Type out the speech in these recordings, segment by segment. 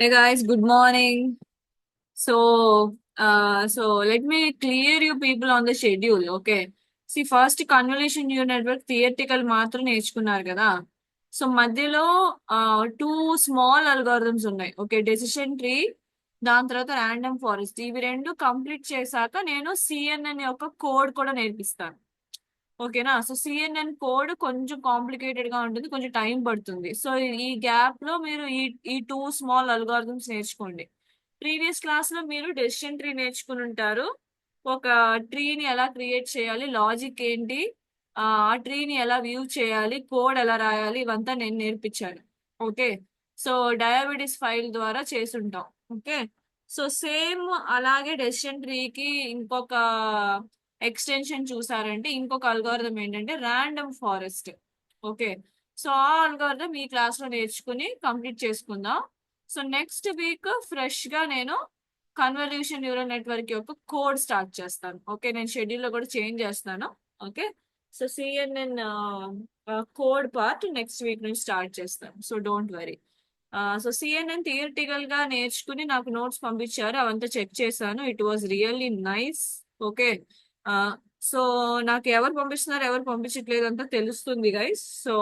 Hey guys, good morning. So let me clear you people on the schedule. Okay. See, first convolution neural network theoretical మాత్రం నేర్చుకున్నారు కదా. So మధ్యలో two small algorithms ఉన్నాయి. Okay, decision tree, దాని తర్వాత random forest. ఇవి రెండు complete చేశాక నేను సిఎన్ఎన్ యొక్క కోడ్ కూడా నేర్పిస్తాను. ఓకేనా. సో సిఎన్ఎన్ కోడ్ కొంచెం కాంప్లికేటెడ్ గా ఉంటుంది, కొంచెం టైం పడుతుంది. సో ఈ గ్యాప్ లో మీరు ఈ టూ స్మాల్ అల్గారిథమ్స్ నేర్చుకోండి. ప్రీవియస్ క్లాస్ లో మీరు డెసిషన్ ట్రీ నేర్చుకుని ఉంటారు. ఒక ట్రీని ఎలా క్రియేట్ చేయాలి, లాజిక్ ఏంటి, ఆ ట్రీని ఎలా వ్యూ చేయాలి, కోడ్ ఎలా రాయాలి, ఇవంతా నేను నేర్పించాను. ఓకే. సో డయాబెటిస్ ఫైల్ ద్వారా చేసుంటాం. ఓకే. సో సేమ్ అలాగే డెసిషన్ ట్రీకి ఇంకొక ఎక్స్టెన్షన్ చూసారంటే ఇంకొక అల్గోరిథం ఏంటంటే ర్యాండమ్ ఫారెస్ట్. ఓకే. సో ఆ అల్గోరిథం ఈ క్లాస్ లో నేర్చుకుని కంప్లీట్ చేసుకుందాం. సో నెక్స్ట్ వీక్ ఫ్రెష్ గా నేను కన్వల్యూషన్ న్యూరల్ నెట్వర్క్ యొక్క కోడ్ స్టార్ట్ చేస్తాను. ఓకే, నేను షెడ్యూల్ లో కూడా చేంజ్ చేస్తాను. Okay. So CNN code part next week నుంచి స్టార్ట్ చేస్తాను. So don't worry. So CNN theoretical గా నేర్చుకుని నాకు నోట్స్ పంపించారు, అవంతా చెక్ చేశాను. It was really nice. Okay. So నాకు ఎవరు పంపిస్తున్నారు ఎవరు పంపించట్లేదు అంతా తెలుస్తుంది guys. So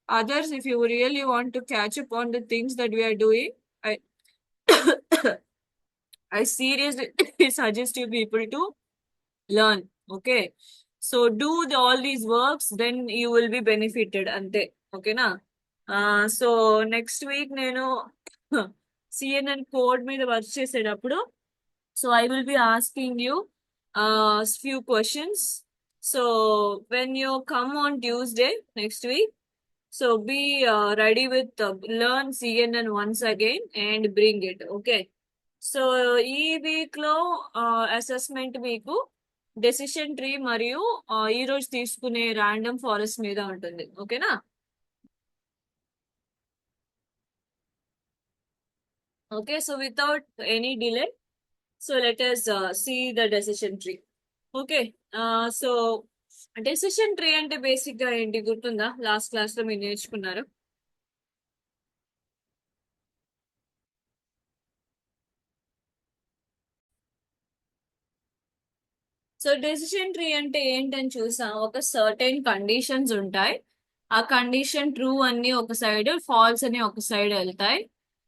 others, if you really want to catch up on the things that we are doing, I I seriously suggest you people to learn. Okay. So do all these works, then you will be benefited ante. Okay na. So next week నేను CNN code మీద work చేసేటప్పుడు, so I will be asking you few questions. So when you come on Tuesday next week, so be ready with learn CNN once again and bring it. Okay. So ఈ week లో assessment మీకు decision tree మరియు ఈ రోజు తీసుకునే random forest మీద ఉంటుంది. ఓకేనా. Okay. So without any delay, so let us see the decision tree. Okay. So decision tree అంటే బేసిక్ గా ఏంటి గుర్తుందా, లాస్ట్ క్లాస్ లో మీరు నేర్చుకున్నారు. సో డెసిషన్ ట్రీ అంటే ఏంటని చూసాం. ఒక సర్టెన్ కండిషన్స్ ఉంటాయి. ఆ కండిషన్ ట్రూ అన్ని ఒక సైడ్, ఫాల్స్ అని ఒక సైడ్ వెళ్తాయి.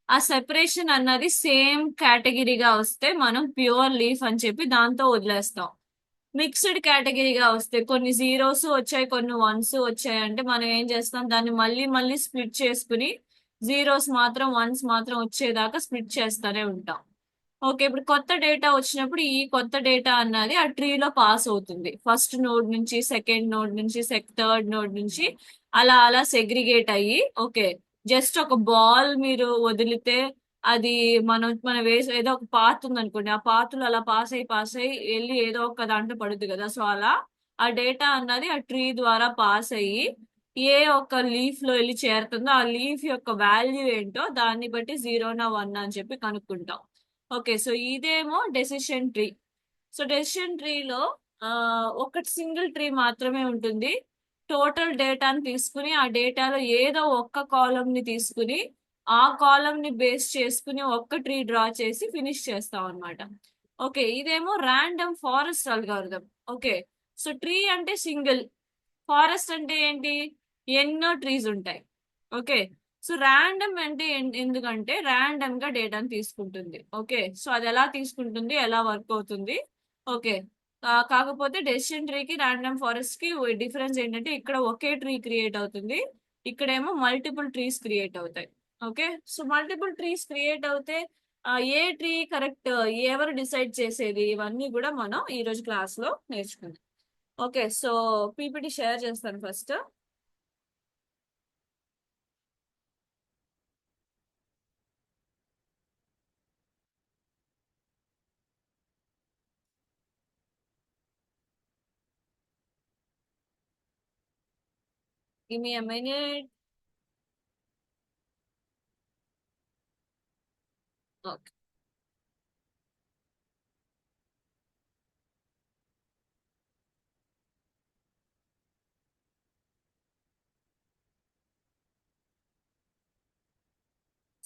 ఆ సెపరేషన్ అన్నది సేమ్ కేటగిరీగా వస్తే మనం ప్యూర్ లీఫ్ అని చెప్పి దాంతో వదిలేస్తాం. మిక్స్డ్ కేటగిరీగా వస్తే కొన్ని జీరోస్ వచ్చాయి కొన్ని వన్స్ వచ్చాయి అంటే మనం ఏం చేస్తాం, దాన్ని మళ్ళీ మళ్ళీ స్ప్లిట్ చేసుకుని జీరోస్ మాత్రం వన్స్ మాత్రం వచ్చేదాకా స్ప్లిట్ చేస్తూనే ఉంటాం. ఓకే. ఇప్పుడు కొత్త డేటా వచ్చినప్పుడు ఈ కొత్త డేటా అన్నది ఆ ట్రీలో పాస్ అవుతుంది. ఫస్ట్ నోడ్ నుంచి, సెకండ్ నోడ్ నుంచి, థర్డ్ నోడ్ నుంచి, అలా అలా సెగ్రిగేట్ అయ్యి. ఓకే. జస్ట్ ఒక బాల్ మీరు వదిలితే అది మనం వేసి ఏదో ఒక పాత్ ఉంది అనుకోండి, ఆ పాత్రలు అలా పాస్ అయ్యి వెళ్ళి ఏదో ఒక దాంట్లో పడుతుంది కదా. సో అలా ఆ డేటా అన్నది ఆ ట్రీ ద్వారా పాస్ అయ్యి ఏ ఒక్క లీఫ్ లో వెళ్ళి చేరుతుందో ఆ లీఫ్ యొక్క వాల్యూ ఏంటో దాన్ని బట్టి జీరోనా వన్ అని చెప్పి కనుక్కుంటాం. ఓకే. సో ఇదేమో డెసిషన్ ట్రీ. సో డెసిషన్ ట్రీలో ఒక సింగిల్ ట్రీ మాత్రమే ఉంటుంది. టోటల్ డేటాని తీసుకుని ఆ డేటాలో ఏదో ఒక్క కాలం ని తీసుకుని ఆ కాలం ని బేస్ చేసుకుని ఒక్క ట్రీ డ్రా చేసి ఫినిష్ చేస్తాం అనమాట. ఓకే. ఇదేమో random forest algorithm. Okay. So tree అంటే సింగిల్, ఫారెస్ట్ అంటే ఏంటి, ఎన్నో ట్రీస్ ఉంటాయి. ఓకే. సో ర్యాండమ్ అంటే ఎందుకంటే ర్యాండమ్ గా డేటాను తీసుకుంటుంది. ఓకే. సో అది ఎలా తీసుకుంటుంది, ఎలా వర్క్ అవుతుంది. ఓకే. కాకపోతే డెసిషన్ ట్రీకి ర్యాండమ్ ఫారెస్ట్ కి డిఫరెన్స్ ఏంటంటే ఇక్కడ ఒకే ట్రీ క్రియేట్ అవుతుంది, ఇక్కడేమో మల్టిపుల్ ట్రీస్ క్రియేట్ అవుతాయి. Okay. So multiple trees create అవుతే ఏ ట్రీ కరెక్ట్, ఎవరు డిసైడ్ చేసేది, ఇవన్నీ కూడా మనం ఈ రోజు క్లాస్ లో నేర్చుకుందాం. ఓకే. సో పీపీటీ షేర్ చేస్తాను first. Give me a minute. Okay.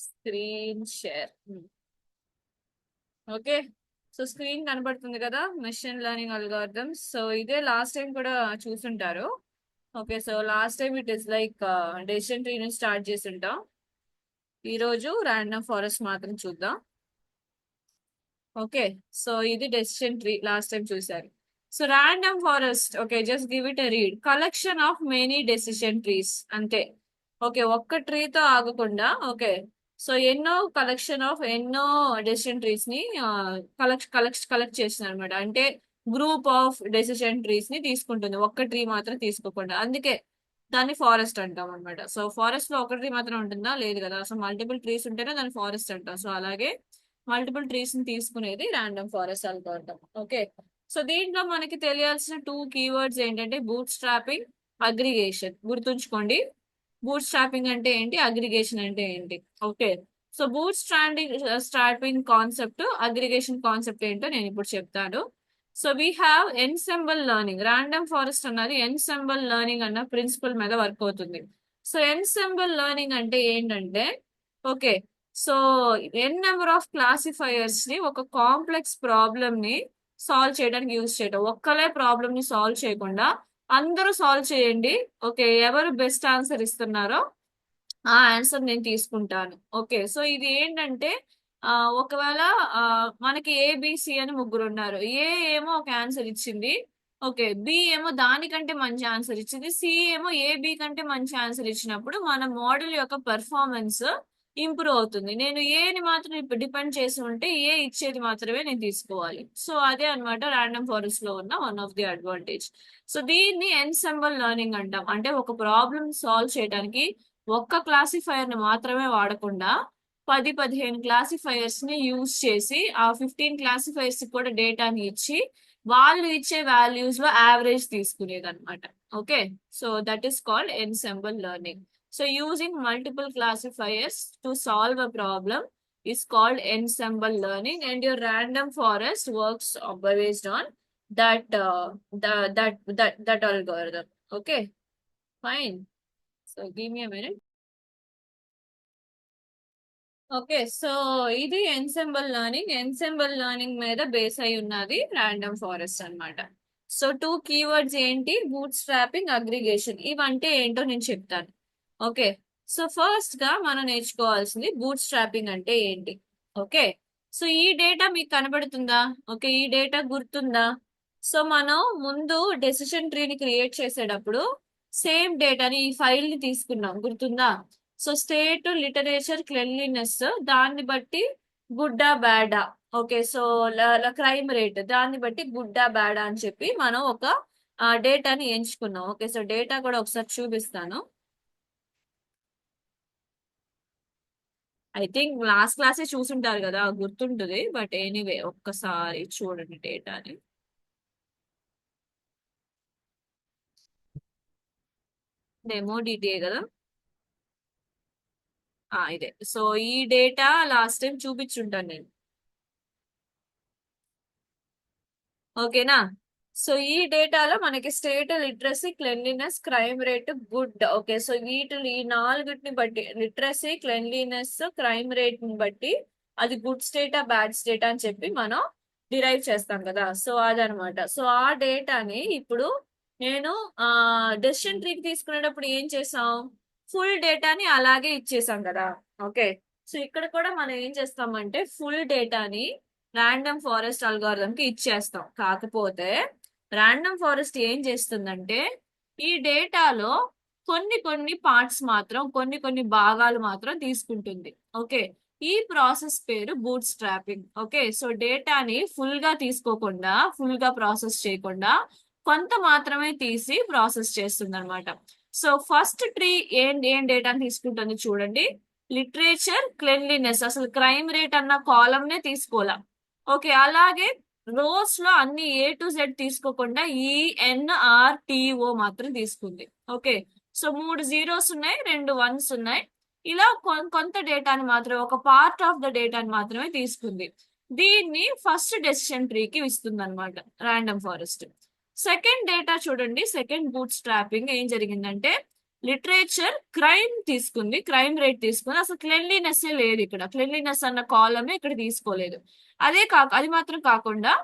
Screen share. Okay, so screen కనబడుతుంది కదా, మెషిన్ లెర్నింగ్ అల్గారిథమ్స్. సో ఇదే లాస్ట్ టైం కూడా చూసుంటారు. Okay, so last time it is like decision tree నుంచి start చేసి ఉంటాం. ఈ రోజు ర్యాండమ్ ఫారెస్ట్ మాత్రం చూద్దాం. ఓకే, సో ఇది డెసిషన్ ట్రీ లాస్ట్ టైం చూసారు. So random forest, okay, just give it a read. Collection of many decision trees, అంతే. ఓకే, ఒక్క ట్రీతో ఆగకుండా, ఓకే, సో ఎన్నో కలెక్షన్ ఆఫ్ ఎన్నో డెసిషన్ ట్రీస్ ని కలెక్ట్ చేసిన అనమాట. అంటే గ్రూప్ ఆఫ్ డెసిషన్ ట్రీస్ ని తీసుకుంటుంది, ఒక్క ట్రీ మాత్రం తీసుకోకుండా. అందుకే దాన్ని ఫారెస్ట్ అంటాం అనమాట. సో ఫారెస్ట్ లో ఒక ట్రీ మాత్రం ఉంటుందా? లేదు కదా. సో మల్టిపుల్ ట్రీస్ ఉంటేనే దాన్ని ఫారెస్ట్ అంటాం. సో అలాగే మల్టిపుల్ ట్రీస్ ని తీసుకునేది random forest algorithm. Okay, so దీంట్లో మనకి తెలియాల్సిన టూ కీవర్డ్స్ ఏంటంటే బూట్ స్ట్రాపింగ్, అగ్రిగేషన్. గుర్తుంచుకోండి, బూట్ స్ట్రాపింగ్ అంటే ఏంటి, అగ్రిగేషన్ అంటే ఏంటి. Okay, so bootstrapping concept, aggregation concept ఏంటో నేను ఇప్పుడు చెప్తాను. So we have ensemble learning. Random forest అన్నది ఎన్సెంబుల్ లెర్నింగ్ అన్న ప్రిన్సిపల్ మీద వర్క్ అవుతుంది. సో ఎన్సెంబుల్ లెర్నింగ్ అంటే ఏంటంటే, okay, so N number of classifiers ని ఒక కాంప్లెక్స్ ప్రాబ్లమ్ ని సాల్వ్ చేయడానికి యూజ్ చేయడం. ఒక్కలే ప్రాబ్లమ్ ని సాల్వ్ చేయకుండా అందరూ సాల్వ్ చేయండి. ఓకే, ఎవరు బెస్ట్ ఆన్సర్ ఇస్తున్నారో ఆ ఆన్సర్ నేను తీసుకుంటాను. ఓకే, సో ఇది ఏంటంటే ఒకవేళ ఆ, మనకి ఏబిసి అని ముగ్గురు ఉన్నారు. ఏ ఏమో ఒక ఆన్సర్ ఇచ్చింది, ఓకే, బి ఏమో దానికంటే మంచి ఆన్సర్ ఇచ్చింది, సి ఏమో ఏబి కంటే మంచి ఆన్సర్ ఇచ్చినప్పుడు మన మోడల్ యొక్క పెర్ఫార్మెన్స్ ఇంప్రూవ్ అవుతుంది. నేను ఏని మాత్రం ఇప్పుడు డిపెండ్ చేసి ఉంటే ఏ ఇచ్చేది మాత్రమే నేను తీసుకోవాలి. సో అదే అన్నమాట ర్యాండమ్ ఫారెస్ట్ లో ఉన్న one of the advantage. So దీన్ని ఎన్సెంబుల్ లెర్నింగ్ అంటాం. అంటే ఒక ప్రాబ్లమ్ సాల్వ్ చేయడానికి ఒక్క క్లాసిఫైయర్ ని మాత్రమే వాడకుండా 10-15 క్లాసిఫైయర్స్ ని యూజ్ చేసి ఆ 15 క్లాసిఫైయర్స్ కూడా డేటాని ఇచ్చి వాళ్ళు ఇచ్చే వాల్యూస్ లో యావరేజ్ తీసుకునేది అనమాట. Okay, so that is called ensemble learning. So using multiple classifiers to solve a problem is called ensemble learning, and your random forest works based on that algorithm. Okay, fine. So give me a minute. Okay, so ఇది ensemble learning మీద base అయి ఉన్నది random forest అన్నమాట. So two keywords ఏంటి, boot strapping, aggregation. ఇవంటే ఏంటో నేను చెప్తాను. Okay, so first గా మనం నేర్చుకోవాల్సింది బూట్ స్ట్రాపింగ్ అంటే ఏంటి. ఓకే, సో ఈ డేటా మీకు కనబడుతుందా? ఓకే, ఈ డేటా గుర్తుందా? సో మనం ముందు డెసిషన్ ట్రీని క్రియేట్ చేసేటప్పుడు సేమ్ డేటాని, ఈ ఫైల్ ని తీసుకున్నాం, గుర్తుందా? సో స్టేట్, లిటరేచర్, క్లెన్లీనెస్, దాన్ని బట్టి గుడ్డా బ్యాడా. ఓకే, సో క్రైమ్ రేట్, దాన్ని బట్టి గుడ్డా బ్యాడా అని చెప్పి మనం ఒక డేటాని ఎంచుకున్నాం. ఓకే, సో డేటా కూడా ఒకసారి చూపిస్తాను. ఐ థింక్ లాస్ట్ క్లాసే చూసుంటారు కదా, గుర్తుంటుంది. బట్ ఎనీవే ఒక్కసారి చూడండి డేటాని. డెమో డిటిఏ కదా. ఇదే. సో ఈ డేటా లాస్ట్ టైం చూపించుంటాను నేను. ఓకేనా. సో ఈ డేటాలో మనకి state, literacy, cleanliness, crime rate, good. Okay, so వీటిని ఈ నాలుగిటిని బట్టి, లిటరసీ, క్లెన్లీనెస్, క్రైమ్ రేట్ ని బట్టి అది గుడ్ స్టేటా బ్యాడ్ స్టేటా అని చెప్పి మనం డిరైవ్ చేస్తాం కదా. సో అదనమాట. సో ఆ డేటాని ఇప్పుడు నేను డెసిషన్ ట్రీకి తీసుకునేటప్పుడు ఏం చేసాం, ఫుల్ డేటాని అలాగే ఇచ్చేసాం కదా. ఓకే, సో ఇక్కడ కూడా మనం ఏం చేస్తామంటే ఫుల్ డేటాని ర్యాండమ్ ఫారెస్ట్ అల్గారిథం కి ఇచ్చేస్తాం. కాకపోతే ర్యాండమ్ ఫారెస్ట్ ఏం చేస్తుందంటే ఈ డేటాలో కొన్ని కొన్ని పార్ట్స్ మాత్రం, కొన్ని కొన్ని భాగాలు మాత్రం తీసుకుంటుంది. ఓకే, ఈ ప్రాసెస్ పేరు బూట్ స్ట్రాపింగ్. ఓకే, సో డేటాని ఫుల్ గా తీసుకోకుండా, ఫుల్ గా ప్రాసెస్ చేయకుండా కొంత మాత్రమే తీసి ప్రాసెస్ చేస్తుంది అనమాట. సో ఫస్ట్ ట్రీ ఏం ఏం డేటాని తీసుకుంటుంది చూడండి, లిటరేచర్, క్లెన్లీనెస్. అసలు క్రైమ్ రేట్ అన్న కాలమ్ నే తీసుకోవాలా. ఓకే, అలాగే రోస్ లో అన్ని A to Z తీసుకోకుండా ENRTO మాత్రం తీసుకుంది. ఓకే, సో 3 జీరోస్ ఉన్నాయి, 2 వన్స్ ఉన్నాయి. ఇలా కొంత డేటాని మాత్రమే, ఒక పార్ట్ ఆఫ్ ద డేటాని మాత్రమే తీసుకుంది. దీన్ని ఫస్ట్ డెసిషన్ ట్రీకి ఇస్తుంది అనమాట ర్యాండమ్ ఫారెస్ట్. సెకండ్ డేటా చూడండి, సెకండ్ బూట్ స్ట్రాపింగ్ ఏం జరిగిందంటే లిటరేచర్ క్రైమ్ తీసుకుంది, క్రైమ్ రేట్ తీసుకుంది. అసలు క్లెన్లీనెస్ లేదు ఇక్కడ, క్లెన్లీనెస్ అన్న కాలమే ఇక్కడ తీసుకోలేదు. అది మాత్రం కాకుండా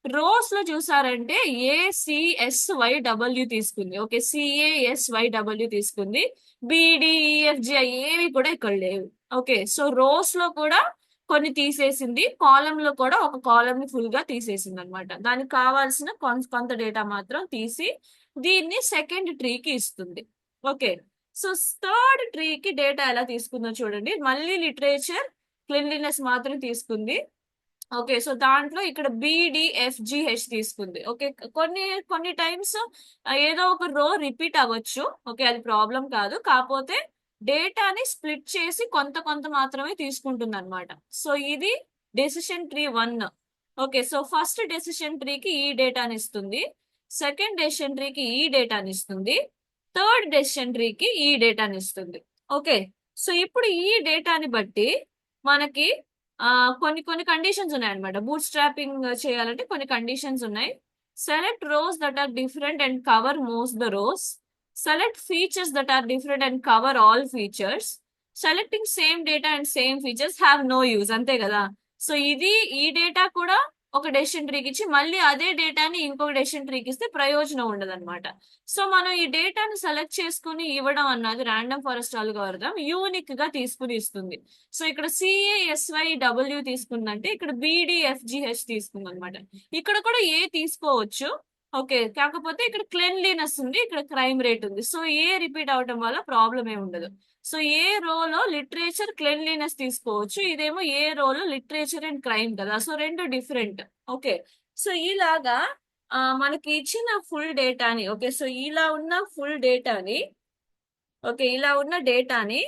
రోస్ లో చూసారంటే ACSYW తీసుకుంది. ఓకే, CASYW తీసుకుంది. BDEFG ఏవి కూడా ఇక్కడ లేవు. ఓకే, సో రోస్ లో కూడా కొన్ని తీసేసింది, కాలం లో కూడా ఒక కాలం ని ఫుల్ గా తీసేసింది అనమాట. దానికి కావాల్సిన కొంత డేటా మాత్రం తీసి దీన్ని సెకండ్ ట్రీకి ఇస్తుంది. ఓకే, సో థర్డ్ ట్రీకి డేటా ఎలా తీసుకుందో చూడండి. మళ్ళీ లిటరేచర్ క్లీన్లీనెస్ మాత్రం తీసుకుంది. ఓకే, సో దాంట్లో ఇక్కడ BDFGH తీసుకుంది. ఓకే, కొన్ని కొన్ని టైమ్స్ ఏదో ఒక రో రిపీట్ అవ్వచ్చు. ఓకే, అది ప్రాబ్లం కాదు, కాకపోతే డేటాని స్ప్లిట్ చేసి కొంత కొంత మాత్రమే తీసుకుంటుంది అనమాట. సో ఇది decision tree 1. Okay, so first decision ట్రీకి ఈ డేటాని ఇస్తుంది, సెకండ్ డెసిషన్ ట్రీకి ఈ డేటాని ఇస్తుంది, థర్డ్ డెసిషన్ ట్రీకి ఈ డేటాని ఇస్తుంది. ఓకే, సో ఇప్పుడు ఈ డేటాని బట్టి మనకి కొన్ని కొన్ని కండిషన్స్ ఉన్నాయి అనమాట. బూట్ స్ట్రాపింగ్ చేయాలంటే కొన్ని కండిషన్స్ ఉన్నాయి. Select rows that are different and cover most the rows. Select features that are different and cover all features. Selecting same data and same features have no use. అంతే కదా. So ఈ data కూడా ఒక decision ట్రీకి ఇచ్చి మళ్ళీ అదే డేటాని ఇంకొక డెసిషన్ ట్రీకి ఇస్తే ప్రయోజనం ఉండదు అనమాట. సో మనం ఈ డేటాను సెలెక్ట్ చేసుకుని ఇవ్వడం అన్నది ర్యాండమ్ ఫారెస్ట్ అల్గోరిథం యూనిక్ గా తీసుకుని ఇస్తుంది. సో ఇక్కడ CASYW తీసుకుందంటే ఇక్కడ BDFGH తీసుకుంది అనమాట. ఇక్కడ కూడా ఏ తీసుకోవచ్చు. ఓకే, కాకపోతే ఇక్కడ క్లెన్లీనెస్ ఉంది, ఇక్కడ క్రైమ్ రేట్ ఉంది. సో ఏ రిపీట్ అవడం వల్ల ప్రాబ్లం ఏమి ఉండదు. సో ఏ రోలో లిటరేచర్ క్లెన్లీనెస్ తీసుకోవచ్చు, ఇదేమో ఏ రోలో లిటరేచర్ అండ్ క్రైమ్ కదా. సో రెండు డిఫరెంట్. ఓకే, సో ఇలాగా మనకి ఇచ్చిన ఫుల్ డేటాని, ఓకే, సో ఇలా ఉన్న ఫుల్ డేటాని, ఓకే, ఇలా ఉన్న డేటాని,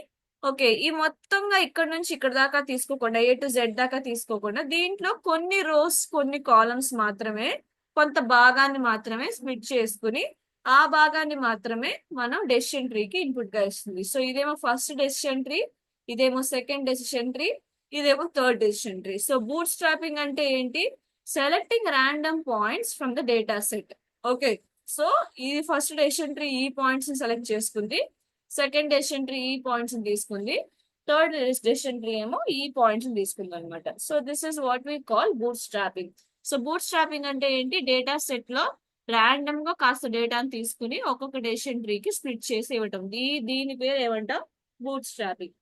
ఓకే, ఈ మొత్తంగా ఇక్కడ నుంచి ఇక్కడ దాకా తీసుకోకుండా A to Z దాకా తీసుకోకుండా దీంట్లో కొన్ని రోస్ కొన్ని కాలమ్స్ మాత్రమే, కొంత భాగాన్ని మాత్రమే స్ప్లిట్ చేసుకుని ఆ భాగాన్ని మాత్రమే మనం డెసిషన్ ట్రీకి ఇన్పుట్ గా ఇస్తుంది. సో ఇదేమో ఫస్ట్ డెసిషన్ ట్రీ, ఇదేమో సెకండ్ డెసిషన్ ట్రీ, ఇదేమో third decision tree. So bootstrapping అంటే ఏంటి? Selecting random points from the data set. Okay, so ఇది ఫస్ట్ డెసిషన్ ట్రీ ఈ పాయింట్స్ ని సెలెక్ట్ చేసుకుంది, సెకండ్ డెసిషన్ ట్రీ ఈ పాయింట్స్ ని తీసుకుంది, థర్డ్ డెసిషన్ ట్రీ ఏమో ఈ పాయింట్స్ ని తీసుకుంది అనమాట. So this is what we call bootstrapping. So bootstrapping అంటే ఏంటి? డేటా సెట్ లో ర్యాండమ్ గా కాస్త డేటాను తీసుకుని ఒక్కొక్క డెసిషన్ ట్రీకి స్ప్లిట్ చేసి ఇవ్వటం, దీని పేరు ఏమంటాం? Boot strapping.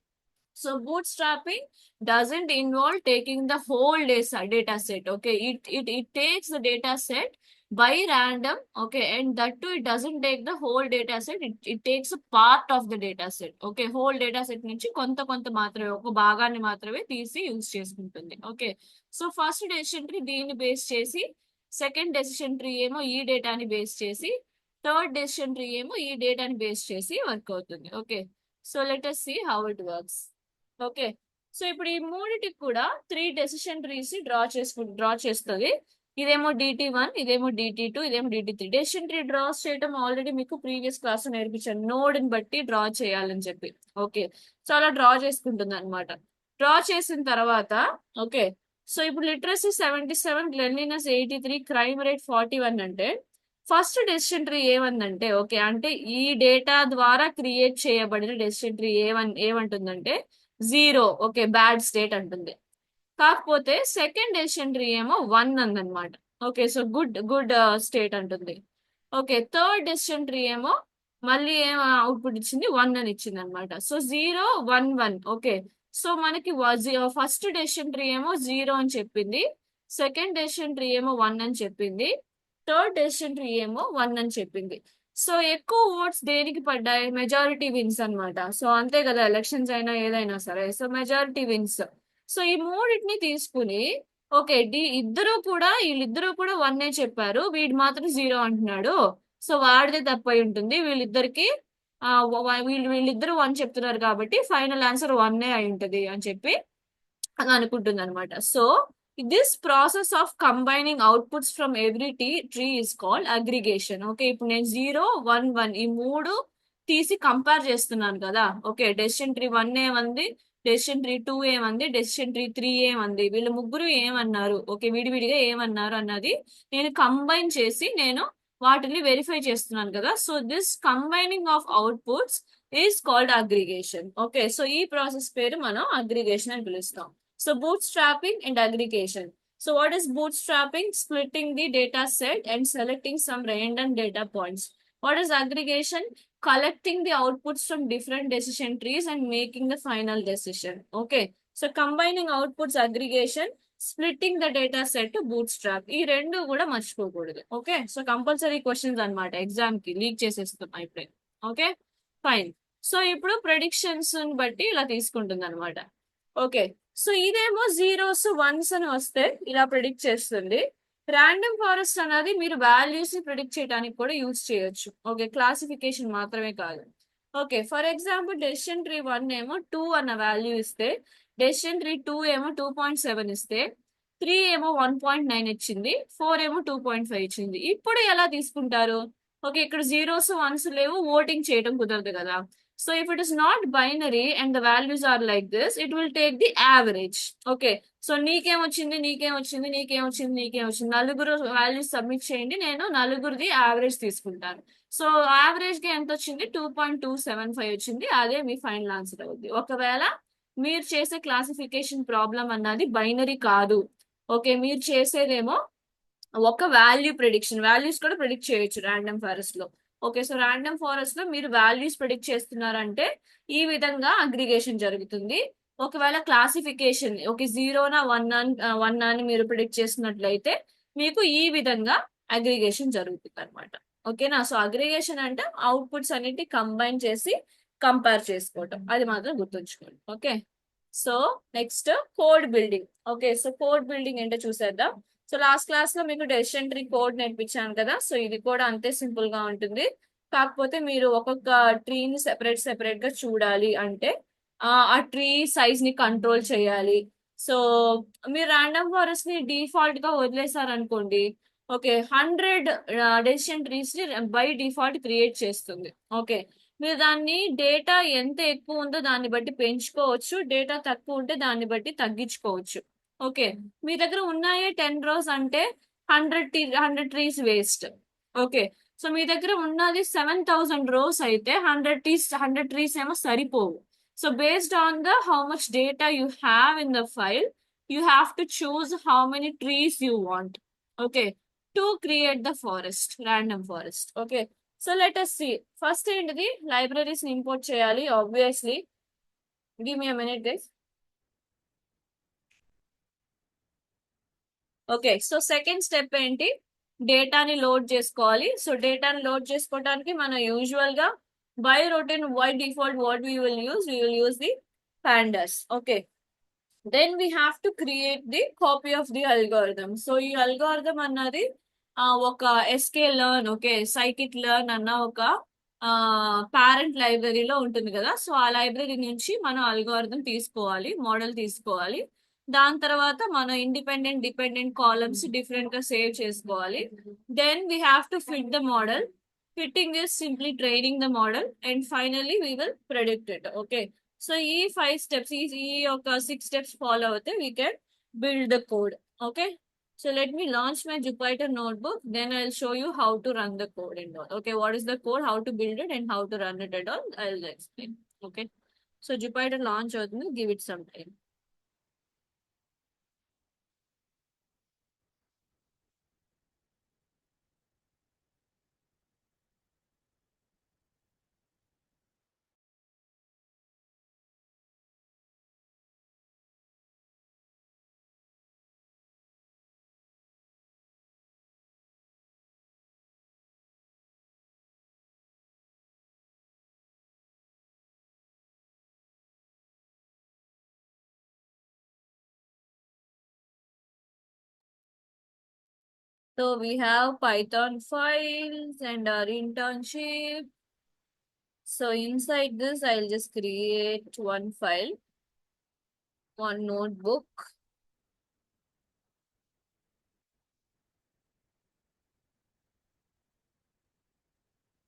So boot strapping doesn't involve taking the whole data set. Okay, it takes the data set by random. Okay, and that too it doesn't take the whole data set, it takes a part of the data set. Okay, whole data set నుంచి కొంత మాత్రమే, ఒక భాగాన్ని మాత్రమే తీసి use చేసుకుంటుంది. Okay, so first decision tree దీన్ని base చేసి, సెకండ్ డెసిషన్ ట్రీ ఏమో ఈ డేటాని బేస్ చేసి, థర్డ్ డెసిషన్ ట్రీ ఏమో ఈ డేటాని బేస్ చేసి వర్క్ అవుతుంది. Okay, so let us see how it works. Okay, so ఇప్పుడు ఈ మూడిటికి కూడా 3 డెసిషన్ ట్రీస్ డ్రా చేస్తుంది. ఇదేమో DT1, ఇదేమో DT2, ఇదేమో DT3. డెసిషన్ ట్రీ డ్రాస్ చేయడం ఆల్రెడీ మీకు ప్రీవియస్ క్లాస్ నేర్పించాను, నోడ్ ని బట్టి డ్రా చేయాలని చెప్పి. ఓకే, సో అలా డ్రా చేసుకుంటుంది అనమాట. డ్రా చేసిన తర్వాత, ఓకే, సో ఇప్పుడు లిటరసీ 77, క్లెన్లీనెస్ 83, క్రైమ్ రేట్ 41 అంటే ఫస్ట్ డెసిషన్ ట్రీ ఏమందంటే, ఓకే, అంటే ఈ డేటా ద్వారా క్రియేట్ చేయబడిన డెసిషన్ ట్రీ ఏమంటుందంటే 0. ఓకే, బ్యాడ్ స్టేట్ అంటుంది. కాకపోతే సెకండ్ డెసిషన్ ట్రీ ఏమో 1 అందనమాట. ఓకే, సో గుడ్ స్టేట్ అంటుంది. ఓకే, థర్డ్ డెసిషన్ ట్రీ ఏమో మళ్ళీ ఏం అవుట్పుట్ ఇచ్చింది? 1 అని ఇచ్చింది అనమాట. సో 0, 1, 1. ఓకే, సో మనకి ఫస్ట్ డెసిషన్ ట్రీ ఏమో 0 అని చెప్పింది, సెకండ్ డెసిషన్ ట్రీ ఏమో 1 అని చెప్పింది, థర్డ్ డెసిషన్ ట్రీ ఏమో 1 అని చెప్పింది. సో ఎక్కువ ఓట్స్ దేనికి పడ్డాయి? మెజారిటీ విన్స్ అనమాట. సో అంతే కదా, ఎలక్షన్స్ అయినా ఏదైనా సరే, సో మెజారిటీ విన్స్. సో ఈ మూడింటిని తీసుకుని, ఓకే, వీళ్ళిద్దరూ కూడా 1 చెప్పారు, వీడు మాత్రం 0 అంటున్నాడు, సో వాడిదే తప్పై ఉంటుంది, వీళ్ళిద్దరికి వీళ్ళిద్దరు 1 చెప్తున్నారు కాబట్టి ఫైనల్ ఆన్సర్ 1 అయి ఉంటది అని చెప్పి అని అనుకుంటుంది అనమాట. So this process of combining outputs from every tree is called aggregation. Okay, ఇప్పుడు నేను 0, 1, 1 ఈ 3 తీసి కంపేర్ చేస్తున్నాను కదా. ఓకే, డెసిషన్ ట్రీ 1 ఏమంది, డెసిషన్ ట్రీ 2 ఏమంది, డెసిషన్ ట్రీ 3 ఏమంది, వీళ్ళు ముగ్గురు ఏమన్నారు, ఓకే, విడివిడిగా ఏమన్నారు అన్నది నేను కంబైన్ చేసి నేను వాటిని వెరిఫై చేస్తున్నాను కదా. So this combining of outputs is called aggregation. Okay, so ఈ ప్రాసెస్ పేరు మనం అగ్రిగేషన్ అని పిలుస్తాం. So boot strapping and aggregation. So what is boot strapping? Splitting the data set and selecting some random data points. What is aggregation? Collecting the outputs from different decision trees and making the final decision. Okay, so combining outputs aggregation, splitting the data set, boot strap, ఈ రెండు కూడా మర్చిపోకూడదు. Okay, so compulsory questions అనమాట, exam కి leak చేసేస్తున్నాం ఇప్పుడే. Okay, fine. So ఇప్పుడు predictions బట్టి ఇలా తీసుకుంటుంది అనమాట. ఓకే, సో ఇదేమో జీరోస్ వన్స్ అని వస్తే ఇలా ప్రిడిక్ట్ చేస్తుంది. ర్యాండమ్ ఫారెస్ట్ అనేది మీరు వాల్యూస్ ని ప్రిడిక్ట్ చేయడానికి కూడా యూజ్ చేయొచ్చు. ఓకే, క్లాసిఫికేషన్ మాత్రమే కాదు. Okay, for example decision tree 1 ఏమో 2 అన్న వాల్యూ ఇస్తే, డెసిషన్ ట్రీ 2 ఏమో 2.7 ఇస్తే, 3 ఏమో 1.9 ఇచ్చింది, 4 ఏమో 2.5 ఇచ్చింది. ఇప్పుడు ఎలా తీసుకుంటారు? ఓకే, ఇక్కడ జీరోస్ వన్స్ లేవు, ఓటింగ్ చేయడం కుదరదు కదా. So if it is not binary and the values are like this, it will take the average. Okay, so నీకేమొచ్చింది, నీకేమొచ్చింది, నీకేమొచ్చింది, నీకేమొచ్చింది, నలుగురు వాల్యూస్ సబ్మిట్ చేయండి, నేను నలుగురిది యావరేజ్ తీసుకుంటాను. సో యావరేజ్ కి ఎంత వచ్చింది? 2.275 వచ్చింది. అదే మీ ఫైనల్ ఆన్సర్ అవుద్ది. ఒకవేళ మీరు చేసే క్లాసిఫికేషన్ ప్రాబ్లం అన్నది బైనరీ కాదు. ఓకే, మీరు చేసేదేమో ఒక వాల్యూ ప్రిడిక్షన్, వాల్యూస్ కూడా ప్రిడిక్ట్ చేయొచ్చు ర్యాండమ్ ఫారెస్ట్ లో. ఓకే, సో ర్యాండమ్ ఫారెస్ట్ లో మీరు వాల్యూస్ ప్రిడిక్ట్ చేస్తున్నారంటే ఈ విధంగా అగ్రిగేషన్ జరుగుతుంది. ఒకవేళ క్లాసిఫికేషన్ ఓకే జీరోనా వన్ అని మీరు ప్రిడిక్ట్ చేస్తున్నట్లయితే మీకు ఈ విధంగా అగ్రిగేషన్ జరుగుతుంది అనమాట. ఓకేనా, సో అగ్రిగేషన్ అంటే అవుట్పుట్స్ అన్నిటి కంబైన్ చేసి కంపేర్ చేసుకోవటం, అది మాత్రం గుర్తుంచుకోండి. Okay, so next code building. Okay, so code building ఏంటో చూసేద్దాం. సో లాస్ట్ క్లాస్ లో మీకు డెసిషన్ ట్రీ కోడ్ నేర్పించాను కదా, సో ఇది కూడా అంతే సింపుల్ గా ఉంటుంది. కాకపోతే మీరు ఒక్కొక్క ట్రీని సెపరేట్ గా చూడాలి అంటే ఆ ట్రీ సైజ్ ని కంట్రోల్ చేయాలి. సో మీరు ర్యాండమ్ ఫారెస్ట్ ని డిఫాల్ట్ గా వదిలేసారనుకోండి, ఓకే 100 డెసిషన్ ట్రీస్ ని బై డిఫాల్ట్ క్రియేట్ చేస్తుంది. ఓకే, మీరు దాన్ని డేటా ఎంత ఎక్కువ ఉందో దాన్ని బట్టి పెంచుకోవచ్చు, డేటా తక్కువ ఉంటే దాన్ని బట్టి తగ్గించుకోవచ్చు. ఓకే, మీ దగ్గర ఉన్నాయే 10 rows అంటే 100 ట్రీస్ వేస్ట్. ఓకే, సో మీ దగ్గర ఉన్నది 7,000 rows అయితే 100 ట్రీస్ ఏమో సరిపోవు. So based on the how much data you have in the file, you have to choose how many trees you want. Okay, to create the forest, random forest. Okay, so let us see. First ఏంటిది, libraries ని import చేయాలి obviously. Give me a minute guys. Okay, so second step ఏంటి, డేటాని load చేసుకోవాలి. So డేటాని load చేసుకోవడానికి మనం usual గా by routine by default what we will use the pandas. Okay, then we have to create the copy of the algorithm. So ఈ algorithm అన్నది ఒక SK learn, okay scikit learn అన్న ఒక parent లైబ్రరీలో ఉంటుంది కదా. సో ఆ లైబ్రరీ నుంచి మనం అల్గోరిథం తీసుకోవాలి, మోడల్ తీసుకోవాలి. దాని తర్వాత మనం ఇండిపెండెంట్ డిపెండెంట్ కాలమ్స్ డిఫరెంట్ గా సేవ్ చేసుకోవాలి. Then we have to fit the model. Fitting is simply training the model and finally we will predict it. Okay, so ఈ 5 steps, ఈ ఒక 6 steps ఫాలో అవుతే we can build the code. Okay, so let me launch my Jupyter notebook, then I'll show you how to run the code and all. Okay, what is the code, how to build it and how to run it and all, I'll explain. Okay, so Jupyter launch అవుతుంది, give it some time. So we have Python files and our internship. So inside this, I'll just create one file, one notebook.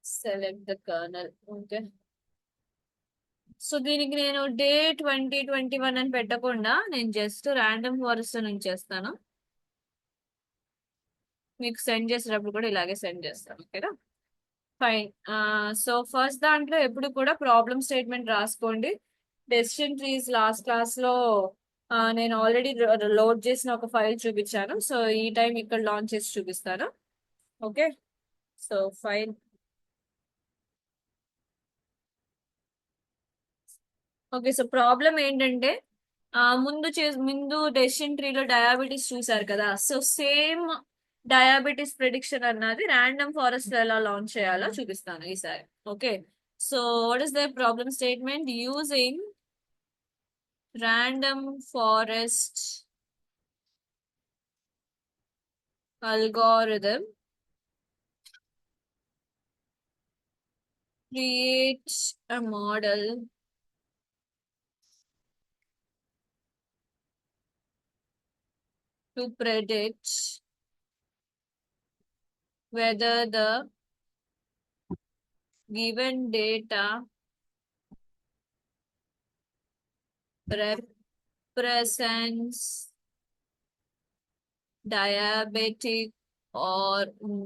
Select the kernel. Okay. So దీనికి నేను day 2021 అని పెట్టకుండా నేను just random forest నుంచి చేస్తాను. మీకు send చేసేటప్పుడు కూడా ఇలాగే సెండ్ చేస్తాను. ఓకేనా, ఫైన్. సో ఫస్ట్ దాంట్లో ఎప్పుడు కూడా ప్రాబ్లమ్ స్టేట్మెంట్ రాసుకోండి. డెసిషన్ ట్రీస్ లాస్ట్ క్లాస్ లో నేను ఆల్రెడీ లోడ్ చేసిన ఒక ఫైల్ చూపించాను. సో ఈ టైం ఇక్కడ లాంచ్ చేసి చూపిస్తాను. Okay. So fine. Okay. So problem ఏంటంటే ముందు డెసిషన్ ట్రీలో డయాబెటీస్ చూసారు కదా. సో సేమ్ డయాబెటీస్ ప్రిడిక్షన్ అన్నది ర్యాండమ్ ఫారెస్ట్ ఎలా లాంచ్ చేయాలో చూపిస్తాను ఈసారి. Okay. So what is the problem statement? Using random forest algorithm create a model to predict whether the given data represents diabetic or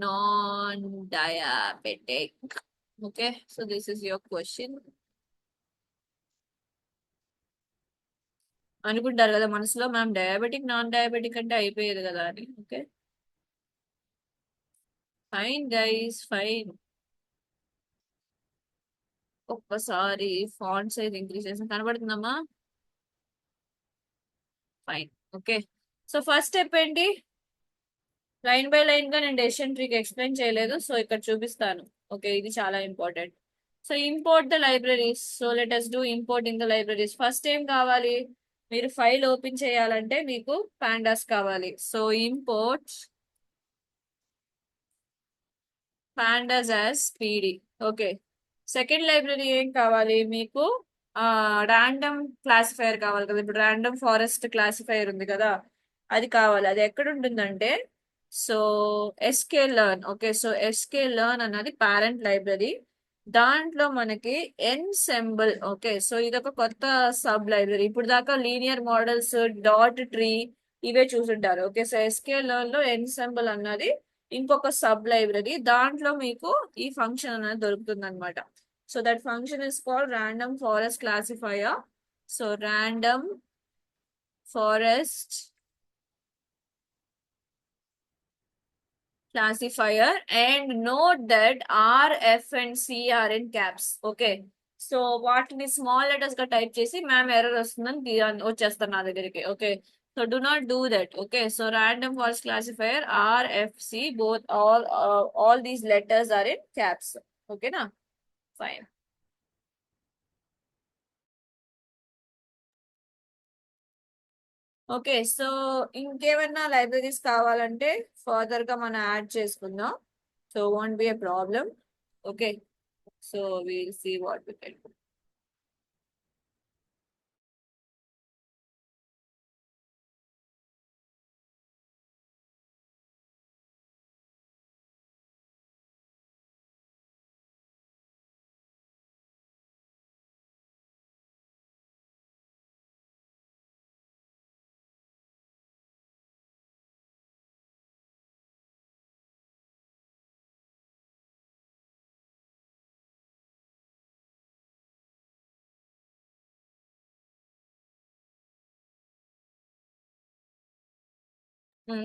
non-diabetic. Okay, so this is your question. అనుకుంటారు కదా మనసులో, మనం diabetic non diabetic అంటే అయిపోయేది కదా అని. Okay fine guys, fine. ఒక్కసారి font size increase చేసి కనబడుతుందమ్మా? Fine. Okay. So first step ఏంటి? లైన్ బై లైన్ గా నేను డెసిషన్ ట్రీకి ఎక్స్ప్లెయిన్ చేయలేదు, సో ఇక్కడ చూపిస్తాను. ఓకే, ఇది చాలా important. So import the libraries. So let us do import in the libraries. First ఏం కావాలి? మీరు ఫైల్ ఓపెన్ చేయాలంటే మీకు పాండాస్ కావాలి. So import pandas as PD. Okay. Second library ఏం కావాలి మీకు? ర్యాండమ్ క్లాసిఫైయర్ కావాలి కదా. ఇప్పుడు ర్యాండమ్ ఫారెస్ట్ క్లాసిఫైయర్ ఉంది కదా, అది కావాలి. అది ఎక్కడ ఉంటుందంటే, so SK learn. Okay. So SK learn అన్నది పేరెంట్ లైబ్రరీ. దాంట్లో మనకి ఎన్సెంబుల్. ఓకే. సో ఇదొక కొత్త సబ్ లైబ్రరీ. ఇప్పుడు దాకా లీనియర్ మోడల్స్, డాట్ ట్రీ ఇవే చూసుంటారు. ఓకే. సో ఎస్కే లర్న్ లో ఎన్సెంబుల్ అన్నది ఇంకొక సబ్ లైబ్రరీ. దాంట్లో మీకు ఈ ఫంక్షన్ అనేది దొరుకుతుంది అనమాట. So that function is called random forest classifier. So random forest classifier, and note that R, F and C are in caps. Okay. So వాటిని స్మాల్ లెటర్స్ గా టైప్ చేసి మ్యామ్ ఎర్రర్ వస్తుందని వచ్చేస్తారు నా దగ్గరికి. Okay. So do not do that. Okay. So random forest classifier RFC both all these letters are in caps. ఓకేనా? Fine. Okay. So ఇంకేమైనా libraries కావాలంటే ఫర్దర్ గా మనం యాడ్ చేసుకుందాం. So won't be a problem. Okay. So will see what we can do.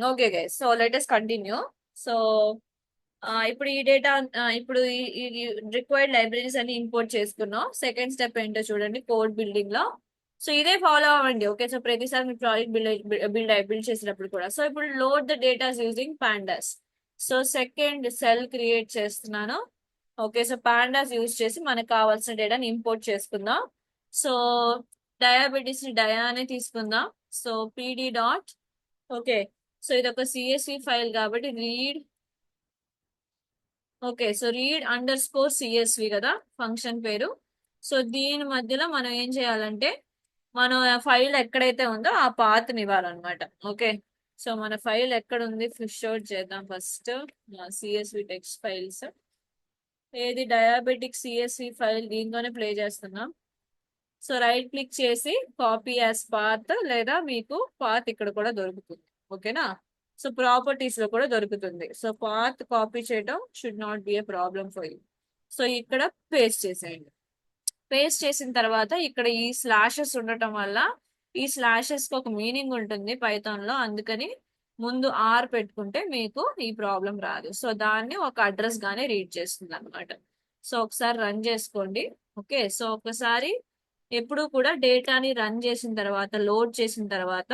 Okay guys, so let us continue. So ఇప్పుడు ఈ data, ఇప్పుడు ఈ రిక్వైర్డ్ లైబ్రరీస్ అన్ని ఇంపోర్ట్ చేసుకున్నాం. సెకండ్ స్టెప్ ఏంటో చూడండి కోడ్ బిల్డింగ్ లో. సో ఇదే ఫాలో అవ్వండి. ఓకే. సో ప్రతిసారి మీ ప్రాజెక్ట్ బిల్డ్ చేసినప్పుడు కూడా. సో ఇప్పుడు load the datas using pandas. So second cell create చేస్తున్నాను. ఓకే. సో పాండాస్ యూజ్ చేసి మనకు కావాల్సిన డేటాని ఇంపోర్ట్ చేసుకుందాం. సో డయాబెటీస్ ని డయా అనే తీసుకుందాం. So PD dot. Okay. So ఇది ఒక సిఎస్వి ఫైల్ కాబట్టి read. Okay. So read under score CSV కదా ఫంక్షన్ పేరు. సో దీని మధ్యలో మనం ఏం చేయాలంటే, మన ఫైల్ ఎక్కడైతే ఉందో ఆ పాత్ ఇవ్వాలన్నమాట. ఓకే. సో మన ఫైల్ ఎక్కడ ఉంది ఫిష్ అవుట్ చేద్దాం ఫస్ట్. సిఎస్వి టెక్స్ట్ ఫైల్స్ ఏది? డయాబెటిక్ సిఎస్వి ఫైల్, దీంతోనే ప్లే చేస్తున్నాం. సో రైట్ క్లిక్ చేసి కాపీ యాజ్ పాత్, లేదా మీకు పాత్ ఇక్కడ కూడా దొరుకుతుంది. ఓకేనా? సో ప్రాపర్టీస్ లో కూడా దొరుకుతుంది. సో పాత్ కాపీ చేయడం should not be A problem for you. So ఇక్కడ పేస్ట్ చేసేయండి. పేస్ట్ చేసిన తర్వాత ఇక్కడ ఈ స్లాషెస్ ఉండటం వల్ల ఈ స్లాషెస్ కి ఒక మీనింగ్ ఉంటుంది పైథాన్ లో, అందుకని ముందు ఆర్ పెట్టుకుంటే మీకు ఈ ప్రాబ్లం రాదు. సో దాన్ని ఒక అడ్రస్ గానే రీడ్ చేస్తుంది అనమాట. సో ఒకసారి రన్ చేసుకోండి. ఓకే, సో ఒకసారి ఎప్పుడు కూడా డేటాని రన్ చేసిన తర్వాత, లోడ్ చేసిన తర్వాత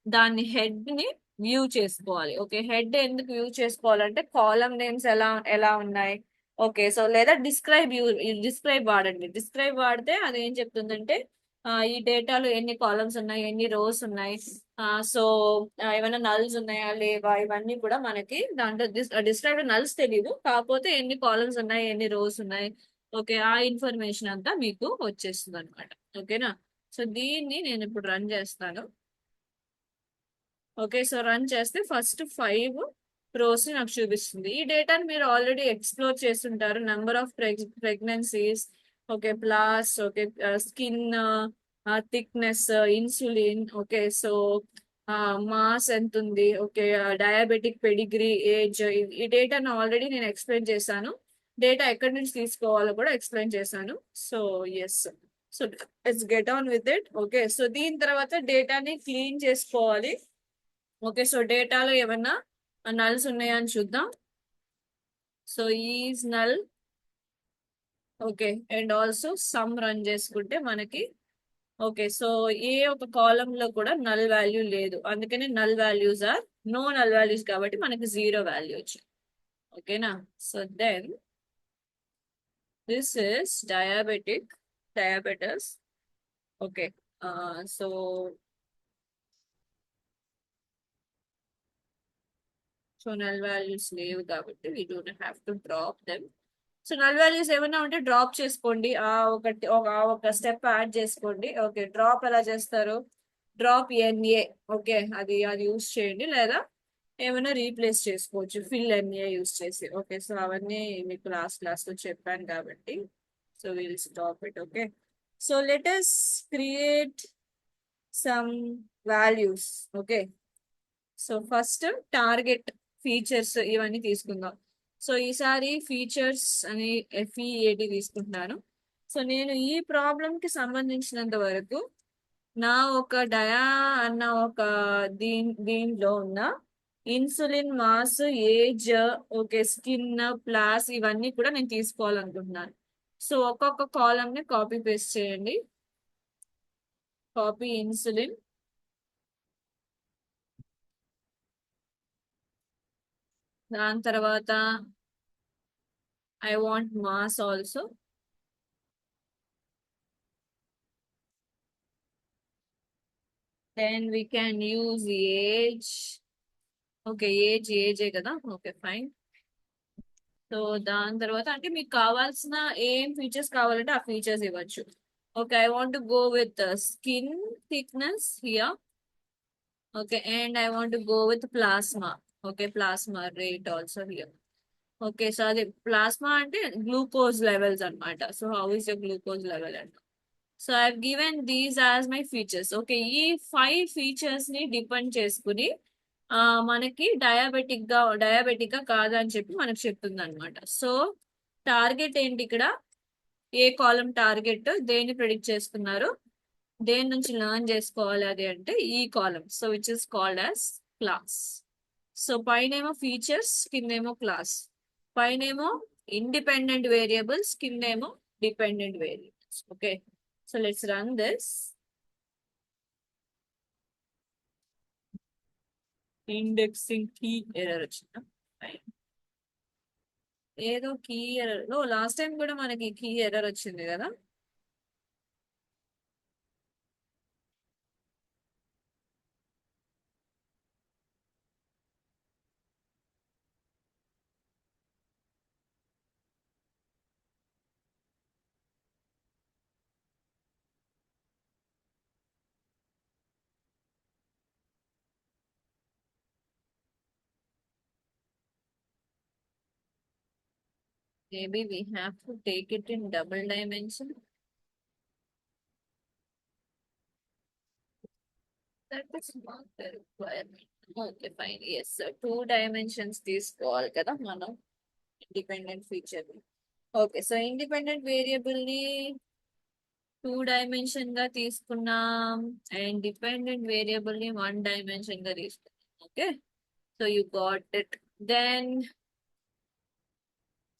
దాన్ని హెడ్ ని వ్యూ చేసుకోవాలి. ఓకే, హెడ్ ఎందుకు వ్యూ చేసుకోవాలంటే కాలం నేమ్స్ ఎలా ఎలా ఉన్నాయి. ఓకే, సో లేదా డిస్క్రైబ్ వాడండి. డిస్క్రైబ్ వాడితే అది ఏం చెప్తుందంటే ఈ డేటాలో ఎన్ని కాలమ్స్ ఉన్నాయి, ఎన్ని రోస్ ఉన్నాయి, సో ఏమైనా నల్స్ ఉన్నాయా లేవా, ఇవన్నీ కూడా మనకి దాంట్లో డిస్క్రైబ్ నల్స్ తెలియదు, కాకపోతే ఎన్ని కాలమ్స్ ఉన్నాయి, ఎన్ని రోస్ ఉన్నాయి, ఓకే, ఆ ఇన్ఫర్మేషన్ అంతా మీకు వచ్చేస్తుంది అనమాట. ఓకేనా, సో దీన్ని నేను ఇప్పుడు రన్ చేస్తాను. ఓకే, సో రన్ చేస్తే ఫస్ట్ 5 రోస్ ని నాకు చూపిస్తుంది. ఈ డేటాని మీరు ఆల్రెడీ ఎక్స్ప్లోర్ చేస్తుంటారు. Number of pregnancies, okay, plas, okay, skin thickness, insulin, okay, so mass ఎంత ఉంది, ఓకే, డయాబెటిక్ పెడిగ్రీ, ఏజ్, ఈ డేటాను ఆల్రెడీ నేను ఎక్స్ప్లెయిన్ చేశాను. డేటా ఎక్కడి నుంచి తీసుకోవాలో కూడా ఎక్స్ప్లెయిన్ చేశాను. So yes, so let's get on with it. Okay, so దీని తర్వాత డేటాని క్లీన్ చేసుకోవాలి. ఓకే, సో డేటాలో ఏమన్నా నల్స్ ఉన్నాయా అని చూద్దాం. So is null. Okay, and also some run చేసుకుంటే మనకి ఓకే, సో ఏ ఒక కాలం లో కూడా నల్ వాల్యూ లేదు, అందుకని null values are no null values కాబట్టి మనకి 0 వాల్యూ వచ్చింది. ఓకేనా, so then this is diabetes. Okay, so so null values లేవు కాబట్టి we don't have to drop them. So null values ఏమైనా ఉంటే డ్రాప్ చేసుకోండి, ఒక స్టెప్ యాడ్ చేసుకోండి. ఓకే, డ్రాప్ ఎలా చేస్తారు, డ్రాప్ ఎన్ఏ. ఓకే, అది యూస్ చేయండి, లేదా ఏమైనా రీప్లేస్ చేసుకోవచ్చు ఫిల్ ఎన్ఏ యూస్ చేసి. ఓకే, సో అవన్నీ మీకు లాస్ట్ క్లాస్ లో చెప్పాను కాబట్టి so will stop it. Okay, so let us create some values. Okay, so first target features ఇవన్నీ తీసుకుందాం. సో ఈసారి ఫీచర్స్ అని FEAT తీసుకుంటున్నాను. సో నేను ఈ ప్రాబ్లం కి సంబంధించినంత వరకు నా ఒక డయా అన్న ఒక దీనిలో ఉన్న insulin, mass, age, okay, skin, plas, ఇవన్నీ కూడా నేను తీసుకోవాలనుకుంటున్నాను. సో ఒక్కొక్క కాలం ని కాపీ పేస్ట్ చేయండి. కాపీ ఇన్సులిన్, దాని తర్వాత I want mass also. Then we can use age. Okay, ఏజే కదా, ఓకే ఫైన్. సో దాని తర్వాత అంటే మీకు కావాల్సిన ఏం ఫీచర్స్ కావాలంటే ఆ ఫీచర్స్ ఇవ్వచ్చు. Okay, I want go with skin thickness here. Okay, and I want go with plasma. Okay, plasma rate also here. Okay, so అది ప్లాస్మా అంటే గ్లూకోజ్ లెవెల్స్ అన్నమాట. సో హౌ ఇస్ య గ్లూకోజ్ లెవెల్ అంట. So I given these as my features. Okay, ఈ 5 features ని depend చేసుకుని మనకి diabetic కాదా అని చెప్పి మనకు చెప్తుంది అనమాట. సో టార్గెట్ ఏంటి ఇక్కడ, ఏ కాలం టార్గెట్, దేన్ని ప్రిడిక్ట్ చేసుకున్నారు, దేని నుంచి లెర్న్ చేసుకోవాలి అది అంటే ఈ column. So which is called as class. So పైనేమో ఫీచర్స్, కిందేమో క్లాస్. పైనేమో ఇండిపెండెంట్ వేరియబుల్స్, కిందేమో dependent variables. Okay, so let's run this. Indexing key error వచ్చిందా, ఏదో కీ ఎర్రర్. లాస్ట్ టైం కూడా మనకి కీ ఎర్రర్ వచ్చింది కదా. Maybe we have to take it in double dimension. That is not the requirement. Okay, fine. Yes, so 2 dimensions తీసుకోవాలి కదా మనం independent feature. Okay, so independent variable ని 2 dimension గా తీసుకున్నాం అండ్ డిపెండెంట్ వేరియబుల్ ని 1 dimension గా తీసుకున్నాం. Okay, so you got it. Then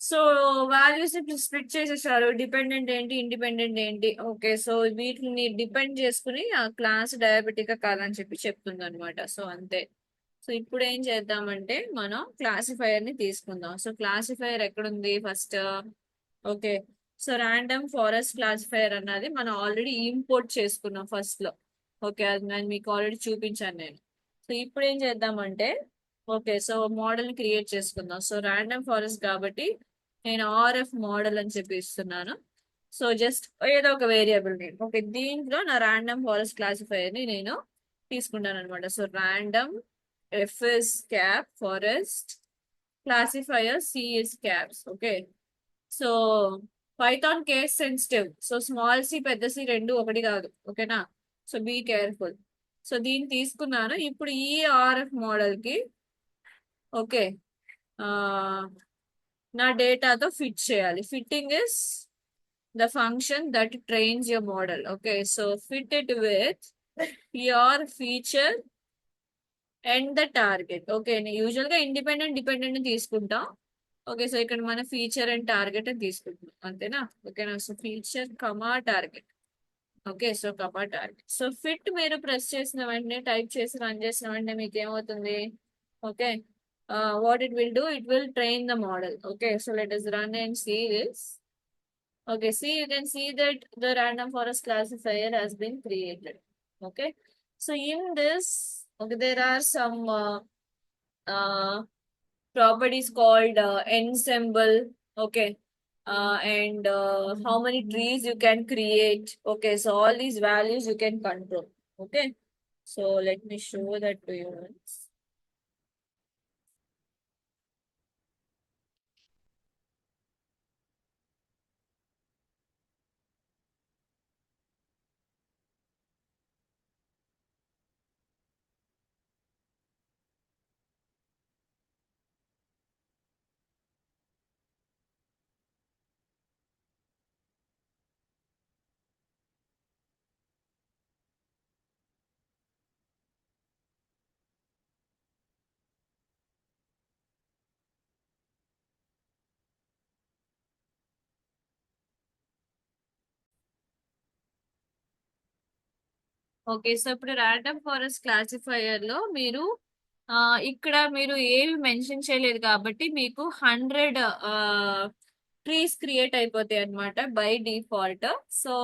so values ని స్ప్లిట్ చేసేసారు, డిపెండెంట్ ఏంటి ఇండిపెండెంట్ ఏంటి. ఓకే, సో వీటిని డిపెండ్ చేసుకుని ఆ క్లాస్ డయాబెటిక్ కాదని చెప్పి చెప్తుంది అనమాట. సో అంతే. సో ఇప్పుడు ఏం చేద్దామంటే మనం క్లాసిఫైయర్ ని తీసుకుందాం. సో క్లాసిఫైయర్ ఎక్కడుంది first? Okay, so random forest classifier అన్నది మనం ఆల్రెడీ ఇంపోర్ట్ చేసుకున్నాం ఫస్ట్ లో. ఓకే, అది నేను మీకు ఆల్రెడీ చూపించాను నేను. సో ఇప్పుడు ఏం చేద్దామంటే ఓకే, సో మోడల్ క్రియేట్ చేసుకుందాం. సో ర్యాండమ్ ఫారెస్ట్ కాబట్టి నేను ఆర్ఎఫ్ మోడల్ అని చెప్పి ఇస్తున్నాను. సో జస్ట్ ఏదో ఒక వేరియబుల్ నేమ్. ఓకే, దీంట్లో నా ర్యాండమ్ ఫారెస్ట్ క్లాసిఫైయర్ ని నేను తీసుకుంటాను అనమాట. So random F is cap forest classifier C is caps. Okay, so Python case sensitive. So small C పెద్ద సి రెండు ఒకటి కాదు. ఓకేనా, సో బీ కేర్ఫుల్. సో దీన్ని తీసుకున్నాను. ఇప్పుడు ఈ ఆర్ఎఫ్ మోడల్ కి ఓకే ఆ నా డేటాతో ఫిట్ చేయాలి. Fitting is the function that trains your model. Okay, so fit it with your feature and the target. Okay, usual గా ఇండిపెండెంట్ డిపెండెంట్ తీసుకుంటాం. ఓకే, సో ఇక్కడ మన ఫీచర్ అండ్ టార్గెట్ అని తీసుకుంటున్నాం అంతేనా. ఓకేనా, so feature comma target. Okay, so కమా target. So fit మీరు press చేసిన వెంటనే టైప్ చేసి రన్ చేసిన వెంటనే మీకు ఏమవుతుంది? Okay, what it will do, it will train the model. Okay, so let us run and see this. Okay, see, you can see that the random forest classifier has been created. Okay, so in this, okay, there are some uh, properties called ensemble. Okay, and how many trees you can create. Okay, so all these values you can control. Okay, so let me show that to you once. Okay, so ఇప్పుడు random forest classifier లో మీరు ఆ, ఇక్కడ మీరు ఏమి mention చేయలేదు కాబట్టి మీకు 100 ట్రీస్ క్రియేట్ అయిపోతాయి అన్నమాట బై డిఫాల్ట్. సో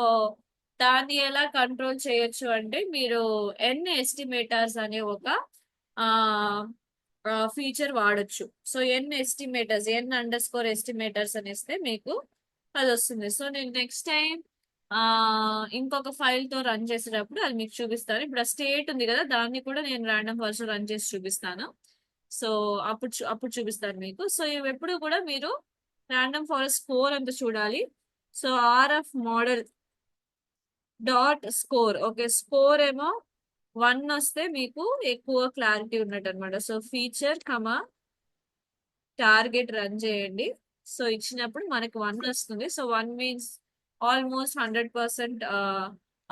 దాన్ని ఎలా కంట్రోల్ చేయొచ్చు అంటే మీరు ఎన్ ఎస్టిమేటర్స్ అనే ఒక ఫీచర్ వాడొచ్చు. సో ఎన్ ఎస్టిమేటర్స్, ఎన్_ఎస్టిమేటర్స్ అనేస్తే మీకు అది వస్తుంది. సో నేను నెక్స్ట్ టైం ఇంకొక ఫైల్ తో రన్ చేసేటప్పుడు అది మీకు చూపిస్తాను. ఇప్పుడు ఆ స్టేట్ ఉంది కదా, దాన్ని కూడా నేను ర్యాండమ్ ఫారెస్ట్ రన్ చేసి చూపిస్తాను. సో అప్పుడు చూపిస్తాను మీకు. సో ఇవి ఎప్పుడు కూడా మీరు ర్యాండమ్ ఫారెస్ట్ స్కోర్ అంత చూడాలి. So RF model dot score. Okay, score ఏమో 1 వస్తే మీకు ఎక్కువ క్లారిటీ ఉన్నట్టు అనమాట. So feature comma target run చేయండి. సో ఇచ్చినప్పుడు మనకి 1 వస్తుంది. So 1 means almost 100%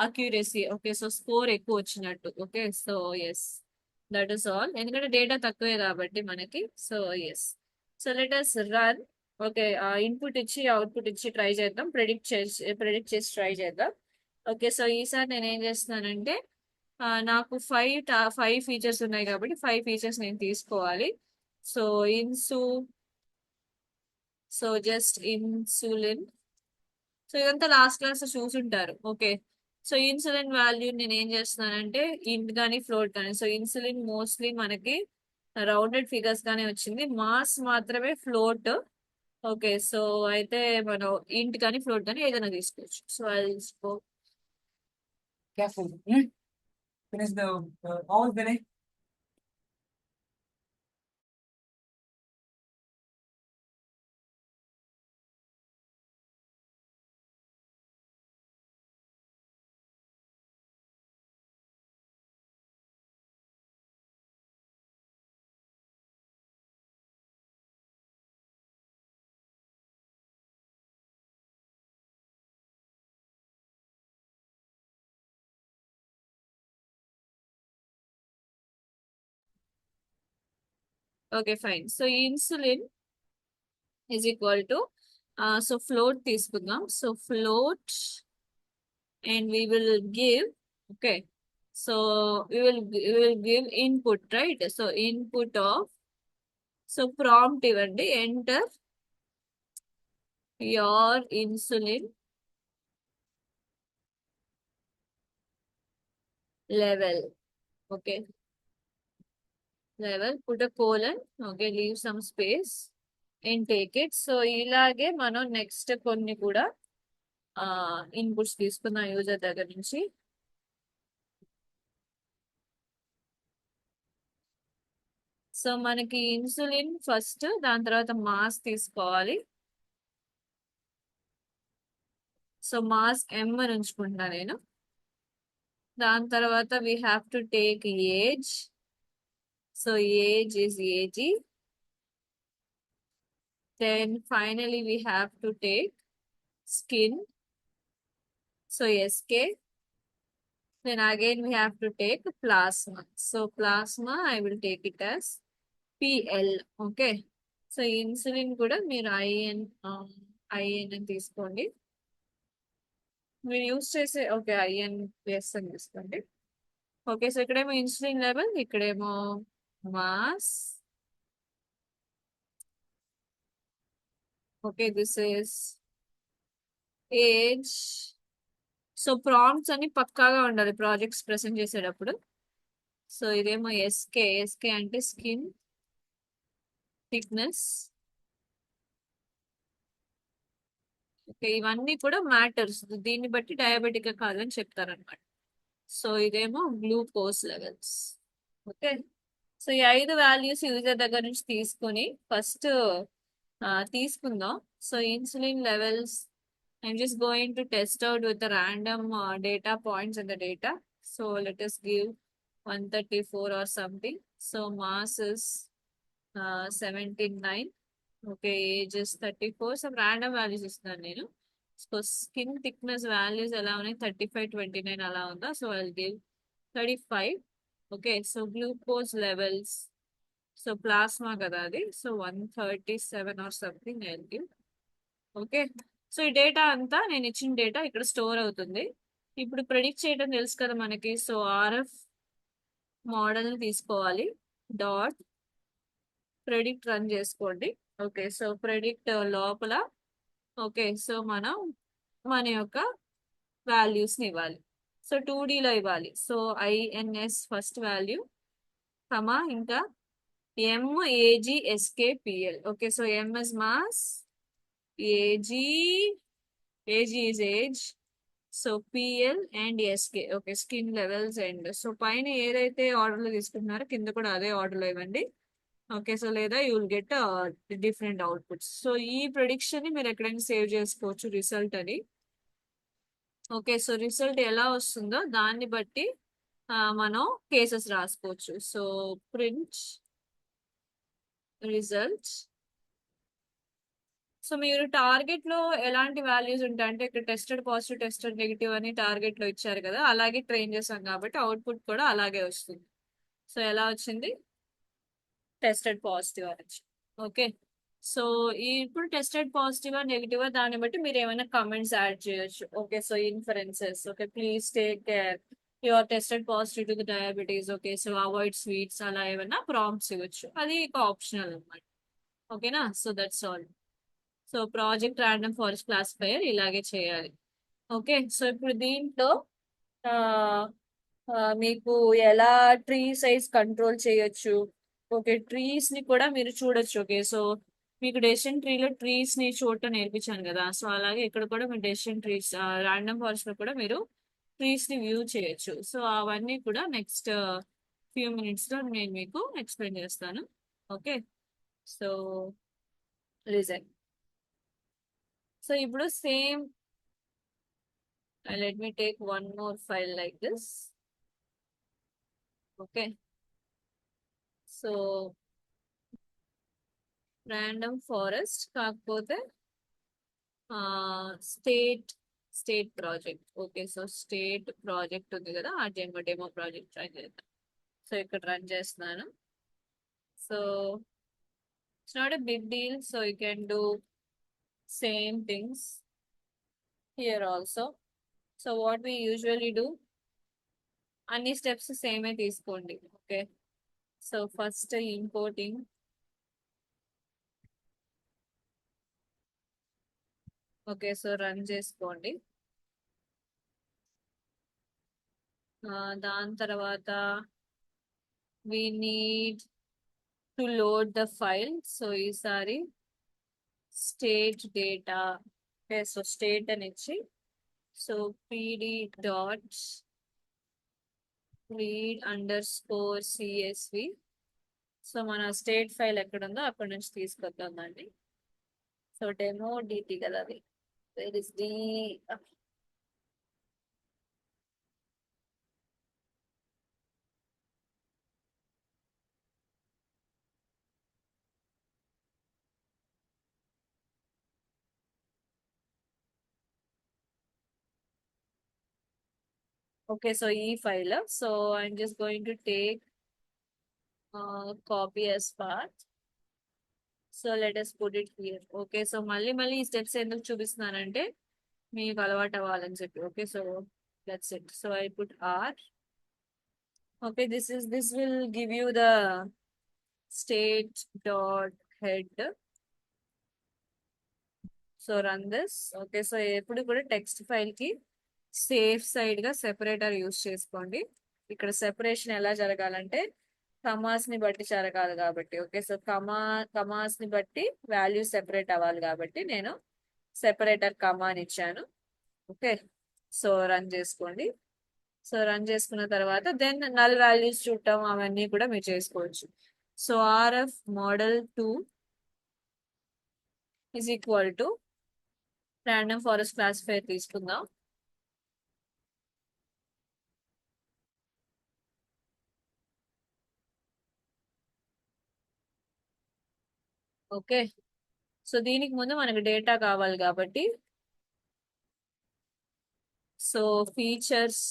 accuracy. Okay, so score ఎక్కువ వచ్చినట్టు. Okay, so yes, that is all. ఎందుకంటే డేటా తక్కువే కాబట్టి మనకి. So yes, so let us run. Okay, input ఇచ్చి అవుట్పుట్ ఇచ్చి ట్రై చేద్దాం. ప్రెడిక్ట్ చేసి ట్రై చేద్దాం. ఓకే, సో ఈసారి నేను ఏం చేస్తున్నానంటే నాకు 5 ఫీచర్స్ ఉన్నాయి కాబట్టి 5 ఫీచర్స్ నేను తీసుకోవాలి. సో ఇన్సు సో జస్ట్ ఇన్సులిన్. సో ఇదంతా లాస్ట్ క్లాస్ లో చూసుంటారు. ఓకే, సో ఇన్సులిన్ వాల్యూ నేను ఏం చేస్తున్నానంటే ఇంట్ కానీ ఫ్లోట్ కానీ. సో ఇన్సులిన్ మోస్ట్లీ మనకి రౌండెడ్ ఫిగర్స్ గానే వచ్చింది, మాస్ మాత్రమే ఫ్లోట్. ఓకే, సో అయితే మనం ఇంట్ కానీ ఫ్లోట్ కానీ ఏదైనా తీసుకోవచ్చు. సో అది తీసుకో. Careful. Finish the all the okay fine. So insulin is equal to so float తీసుకుందాం. So float and we will give, okay, so we will give input, right? So input of, so prompt ఇవ్వండి, enter your insulin level, okay, level, put a colon, okay, leave some space and take it. So ఇలాగే మనం next కొన్ని కూడా inputs తీసుకుందాం user దగ్గర నుంచి. So మనకి insulin first, దాని తర్వాత మాస్ తీసుకోవాలి. సో మాస్ ఎం అని ఉంచుకుంటున్నా నేను. దాని తర్వాత we have to take age. So age is AG. Then finally we have to take skin. So SK. Then again we have to take plasma. So plasma I will take it as PL. Okay. So insulin కూడా మీరు IN అని తీసుకోండి. మీరు use చేసే okay IN plus అని తీసుకోండి. Okay, so ఇక్కడేమో insulin level, ఇక్కడేమో mass. Okay, this is age. So prompts అన్ని పక్కాగా ఉండాలి ప్రాజెక్ట్స్ ప్రెసెంట్ చేసేటప్పుడు. సో ఇదేమో ఎస్కే. ఎస్కే అంటే స్కిన్ థిక్నెస్. ఓకే, ఇవన్నీ కూడా మ్యాటర్స్, దీన్ని బట్టి డయాబెటిక్ కాదని చెప్తారనమాట. సో ఇదేమో గ్లూకోజ్ లెవెల్స్. ఓకే, సో ఈ 5 వాల్యూస్ యూజర్ దగ్గర నుంచి తీసుకొని ఫస్ట్ తీసుకుందాం. So insulin levels I'm just going to test out with random data points in the data. So let us give 134 or something. So mass is 79. Okay, age is 34. Some random values ఇస్తున్నాను నేను. So skin thickness values ఎలా ఉన్నాయి, 35, 29 అలా ఉందా. So I give 35. Okay, so glucose levels, so plasma కదా అది, so 137 or something I give. Okay, so ఈ data అంతా నేను ఇచ్చిన డేటా ఇక్కడ స్టోర్ అవుతుంది. ఇప్పుడు ప్రెడిక్ట్ చేయడం తెలుసు కదా మనకి. సో ఆర్ఎఫ్ మోడల్ తీసుకోవాలి, డాట్ ప్రెడిక్ట్ రన్ చేసుకోండి. ఓకే, సో ప్రెడిక్ట్ లోపల ఓకే, సో మనం మన యొక్క వాల్యూస్ని ఇవ్వాలి. సో 2Dలో ఇవ్వాలి. So INS first value, comma ఇంకా MAGSKPL. Okay, so MS mass, AG, AG is age, so PL and SK. Okay, skin levels and so పైన ఏదైతే ఆర్డర్లో తీసుకుంటున్నారో కింద కూడా అదే ఆర్డర్లో ఇవ్వండి. ఓకే, సో లేదా you will get different outputs. So ఈ ప్రిడిక్షన్ ని మీరు ఎక్కడైనా సేవ్ చేసుకోవచ్చు రిజల్ట్ అని. ఓకే, సో రిజల్ట్ ఎలా వస్తుందో దాన్ని బట్టి మనం కేసెస్ రాసుకోవచ్చు. So print result. సో మీరు టార్గెట్ లో ఎలాంటి వాల్యూస్ ఉంటాయి అంటే ఇక్కడ టెస్టెడ్ పాజిటివ్, టెస్టెడ్ నెగిటివ్ అని టార్గెట్ లో ఇచ్చారు కదా, అలాగే ట్రైన్ చేసాం కాబట్టి అవుట్పుట్ కూడా అలాగే వస్తుంది. సో ఎలా వచ్చింది, టెస్టెడ్ పాజిటివ్ అని వచ్చింది. ఓకే, సో ఇప్పుడు టెస్టెడ్ పాజిటివ్ నెగిటివ్ దాన్ని బట్టి మీరు ఏమైనా కమెంట్స్ యాడ్ చేయొచ్చు. Okay, so inferences. Okay, please take care, your tested positive to the diabetes. Okay, so avoid sweets, అలా ఏమైనా ప్రాంప్ట్స్ ఇవ్వచ్చు. అది ఇక ఆప్షనల్ అనమాట. ఓకేనా, so that's all. So project random forest classifier ఇలాగే చేయాలి. ఓకే, సో ఇప్పుడు దీంట్లో ఆ, మీకు ఎలా ట్రీ సైజ్ కంట్రోల్ చేయొచ్చు. ఓకే, ట్రీస్ ని కూడా మీరు చూడొచ్చు. ఓకే, సో మీకు డెసిషన్ ట్రీలో ట్రీస్ ని చూడటం నేర్పించాను కదా, సో అలాగే ఇక్కడ కూడా మీరు డెసిషన్ ట్రీస్ ర్యాండమ్ ఫారెస్ట్ లో కూడా మీరు ట్రీస్ ని వ్యూ చేయొచ్చు. సో అవన్నీ కూడా నెక్స్ట్ ఫ్యూ మినిట్స్ లో నేను మీకు ఎక్స్ప్లెయిన్ చేస్తాను. Okay, so listen. సో ఇప్పుడు same, let me take one more file like this. Okay, so random forest కాకపోతే state project. Okay, so state project ఉంది కదా, ఆ డెమో ప్రాజెక్ట్ ట్రై చేద్దాం. సో ఇక్కడ రన్ చేస్తున్నాను. So It's not a big deal, so you can do same things here also. So what we usually do, అన్ని steps సేమే తీసుకోండి. Okay, so first importing. Okay, so run చేసుకోండి. దాని తర్వాత we need to load the file. So ఈసారి state data, okay, so state అని ఇచ్చి, so pd dot read underscore csv. So మన స్టేట్ ఫైల్ ఎక్కడ ఉందో అక్కడ నుంచి తీసుకొద్దామండి. సో డెమో డిటి కదా అది, where is the. Okay, so ఈ file, so I'm just going to take copy as path. So let us put it here. Okay, so మళ్ళీ మళ్ళీ ఈ స్టెప్స్ ఎందుకు చూపిస్తున్నానంటే మీకు అలవాటు అవ్వాలని చెప్పి. Okay, so that's it. So I put our. Okay, this will give you the state dot head. So run this. Okay, so ఎప్పుడు కూడా టెక్స్ట్ ఫైల్ కి సేఫ్ సైడ్ గా సెపరేటర్ యూస్ చేసుకోండి. ఇక్కడ సెపరేషన్ ఎలా జరగాలంటే కమాస్ ని బట్టి జరగాలి కాబట్టి. ఓకే, సో కమాస్ ని బట్టి వాల్యూ సెపరేట్ అవ్వాలి కాబట్టి నేను సెపరేటర్ కమా అని ఇచ్చాను. ఓకే, సో రన్ చేసుకోండి. సో రన్ చేసుకున్న తర్వాత దెన్ నల్ వాల్యూస్ చూడటం అవన్నీ కూడా మీరు చేసుకోవచ్చు. So RF model 2 is equal to random forest క్లాసిఫైర్ తీసుకుందాం. ఓకే, సో దీనికి ముందు మనకు డేటా కావాలి కాబట్టి, సో ఫీచర్స్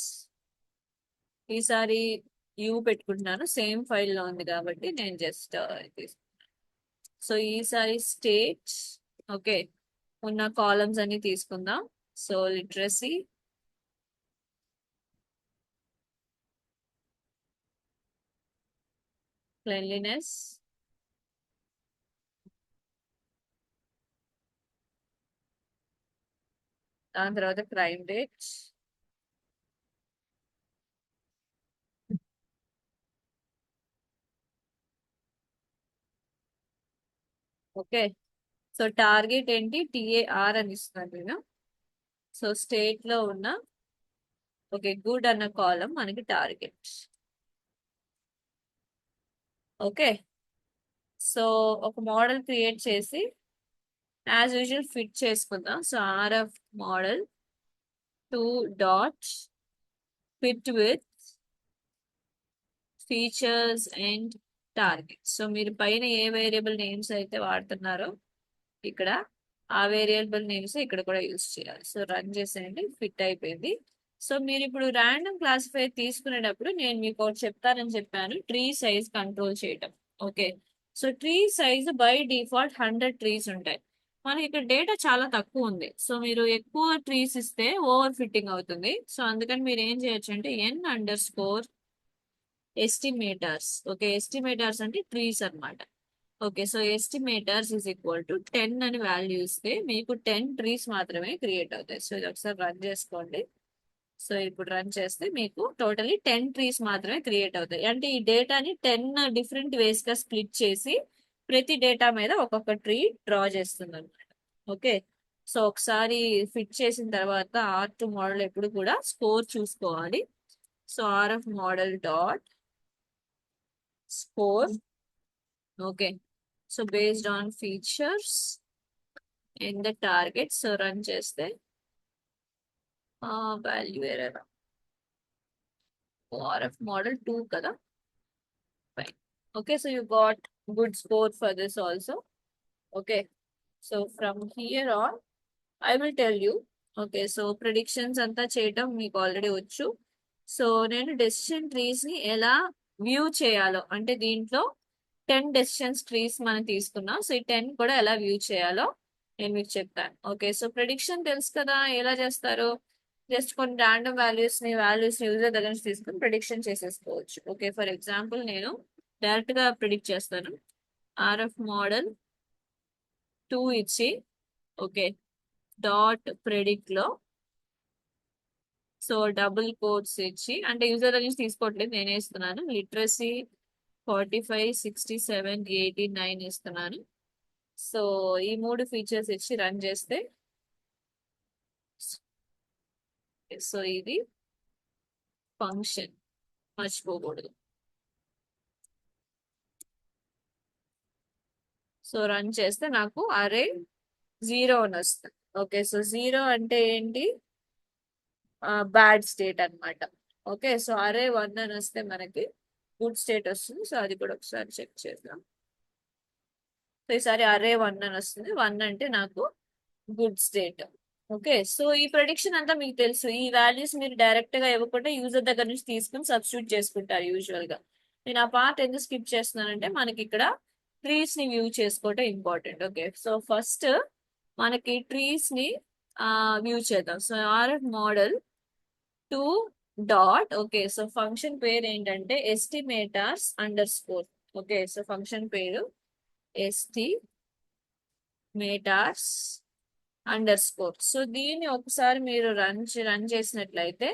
ఈసారి యూ పెట్టుకుంటున్నాను, సేమ్ ఫైల్లో ఉంది కాబట్టి నేను జస్ట్ సో ఈసారి స్టేట్. ఓకే, ఉన్న కాలమ్స్ అన్ని తీసుకుందాం. సో లిటరసీ, క్లెన్లీనెస్, దాని తర్వాత crime rate, okay, so target ఏంటి, టిఏఆర్ అని ఇస్తున్నాను నేను. సో స్టేట్ లో ఉన్న ఓకే గుడ్ అన్న కాలం మనకి టార్గెట్. ఓకే, సో ఒక మోడల్ క్రియేట్ చేసి యాజ్ యూజువల్ ఫిట్ చేసుకుందాం. So RF model 2 dot fit with features and target. So మీరు పైన ఏ వేరియబుల్ నేమ్స్ అయితే వాడుతున్నారో ఇక్కడ ఆ వేరియబుల్ నేమ్స్ ఇక్కడ కూడా యూజ్ చేయాలి. సో రన్ చేసేయండి, ఫిట్ అయిపోయింది. సో మీరు ఇప్పుడు ర్యాండమ్ క్లాసిఫైర్ తీసుకునేటప్పుడు నేను మీకు ఒకటి చెప్తానని చెప్పాను, ట్రీ సైజ్ కంట్రోల్ చేయటం. Okay, so tree size by default 100 trees ఉంటాయి. మనకి ఇక్కడ డేటా చాలా తక్కువ ఉంది, సో మీరు ఎక్కువ ట్రీస్ ఇస్తే ఓవర్ ఫిట్టింగ్ అవుతుంది. సో అందుకని మీరు ఏం చేయొచ్చు అంటే n underscore estimators. Okay, estimators అంటే ట్రీస్ అన్నమాట. Okay, so estimators is equal to 10 అని వాల్యూ ఇస్తే మీకు 10 ట్రీస్ మాత్రమే క్రియేట్ అవుతాయి. సో ఇది ఒకసారి రన్ చేసుకోండి. సో ఇప్పుడు రన్ చేస్తే మీకు టోటలీ 10 ట్రీస్ మాత్రమే క్రియేట్ అవుతాయి. అంటే ఈ డేటాని 10 డిఫరెంట్ వేస్ గా స్ప్లిట్ చేసి ప్రతి డేటా మీద ఒక్కొక్క ట్రీ డ్రా చేస్తుంది అనమాట. ఓకే, సో ఒకసారి ఫిట్ చేసిన తర్వాత R2 మోడల్ ఎప్పుడు కూడా స్కోర్ చూసుకోవాలి. So RF model dot score. Okay, so based on features in the target. So run చేస్తే వాల్యూ ఎర్రర్, ఆర్ఎఫ్ మోడల్ 2 కదా, fine. Okay, so you got good score for this also. Okay, so from here on I will tell you. Okay, so predictions అంతా చేయటం మీకు already వచ్చు. So నేను decision trees ని ఎలా view చేయాలో, అంటే దీంట్లో 10 డెసిషన్స్ ట్రీస్ మనం తీసుకున్నాం. సో ఈ 10 కూడా ఎలా వ్యూ చేయాలో నేను మీకు చెప్తాను. ఓకే, సో ప్రిడిక్షన్ తెలుసు కదా ఎలా చేస్తారు. జస్ట్ కొన్ని ర్యాండమ్ వాల్యూస్ యూజర్ దగ్గర నుంచి తీసుకుని ప్రిడిక్షన్ చేసేసుకోవచ్చు. ఓకే, ఫర్ ఎగ్జాంపుల్ నేను డైరెక్ట్ గా ప్రిడిక్ట్ చేస్తాను. ఆర్ఎఫ్ మోడల్ 2 ఇచ్చి ఓకే డాట్ ప్రెడిక్ట్ లో సో డబుల్ కోట్స్ ఇచ్చి, అంటే యూజర్ దగ్గర నుంచి తీసుకోవట్లేదు, నేనే ఇస్తున్నాను. లిటరసీ 45, 67, 89 ఇస్తున్నాను. సో ఈ 3 ఫీచర్స్ ఇచ్చి రన్ చేస్తే సో ఇది ఫంక్షన్ మర్చిపోకూడదు. సో రన్ చేస్తే నాకు అరే 0 అని వస్తుంది. ఓకే, సో 0 అంటే ఏంటి, బ్యాడ్ స్టేట్ అన్నమాట. ఓకే, సో అరే 1 అని వస్తే మనకి గుడ్ స్టేట్ వస్తుంది. సో అది కూడా ఒకసారి చెక్ చేద్దాం. సో ఈసారి అరే 1 అని వస్తుంది. 1 అంటే నాకు గుడ్ స్టేట్. ఓకే, సో ఈ ప్రొడిక్షన్ అంతా మీకు తెలుసు. ఈ వాల్యూస్ మీరు డైరెక్ట్ గా ఇవ్వకుండా యూజర్ దగ్గర నుంచి తీసుకుని సబ్స్టిట్యూట్ చేసుకుంటారు యూజువల్ గా. నేను ఆ పార్ట్ ఎందుకు స్కిప్ చేస్తున్నానంటే మనకి ఇక్కడ ట్రీస్ ని వ్యూ చేసుకోవటం ఇంపార్టెంట్. ఓకే, సో ఫస్ట్ మనకి ట్రీస్ ని వ్యూ చేద్దాం. So RF model 2 dot okay, so function పేరు ఏంటంటే estimators underscore. Okay, so function పేరు ఎస్టిమేటర్స్ అండర్ స్కోర్. సో దీన్ని ఒకసారి మీరు రన్ చేసినట్లయితే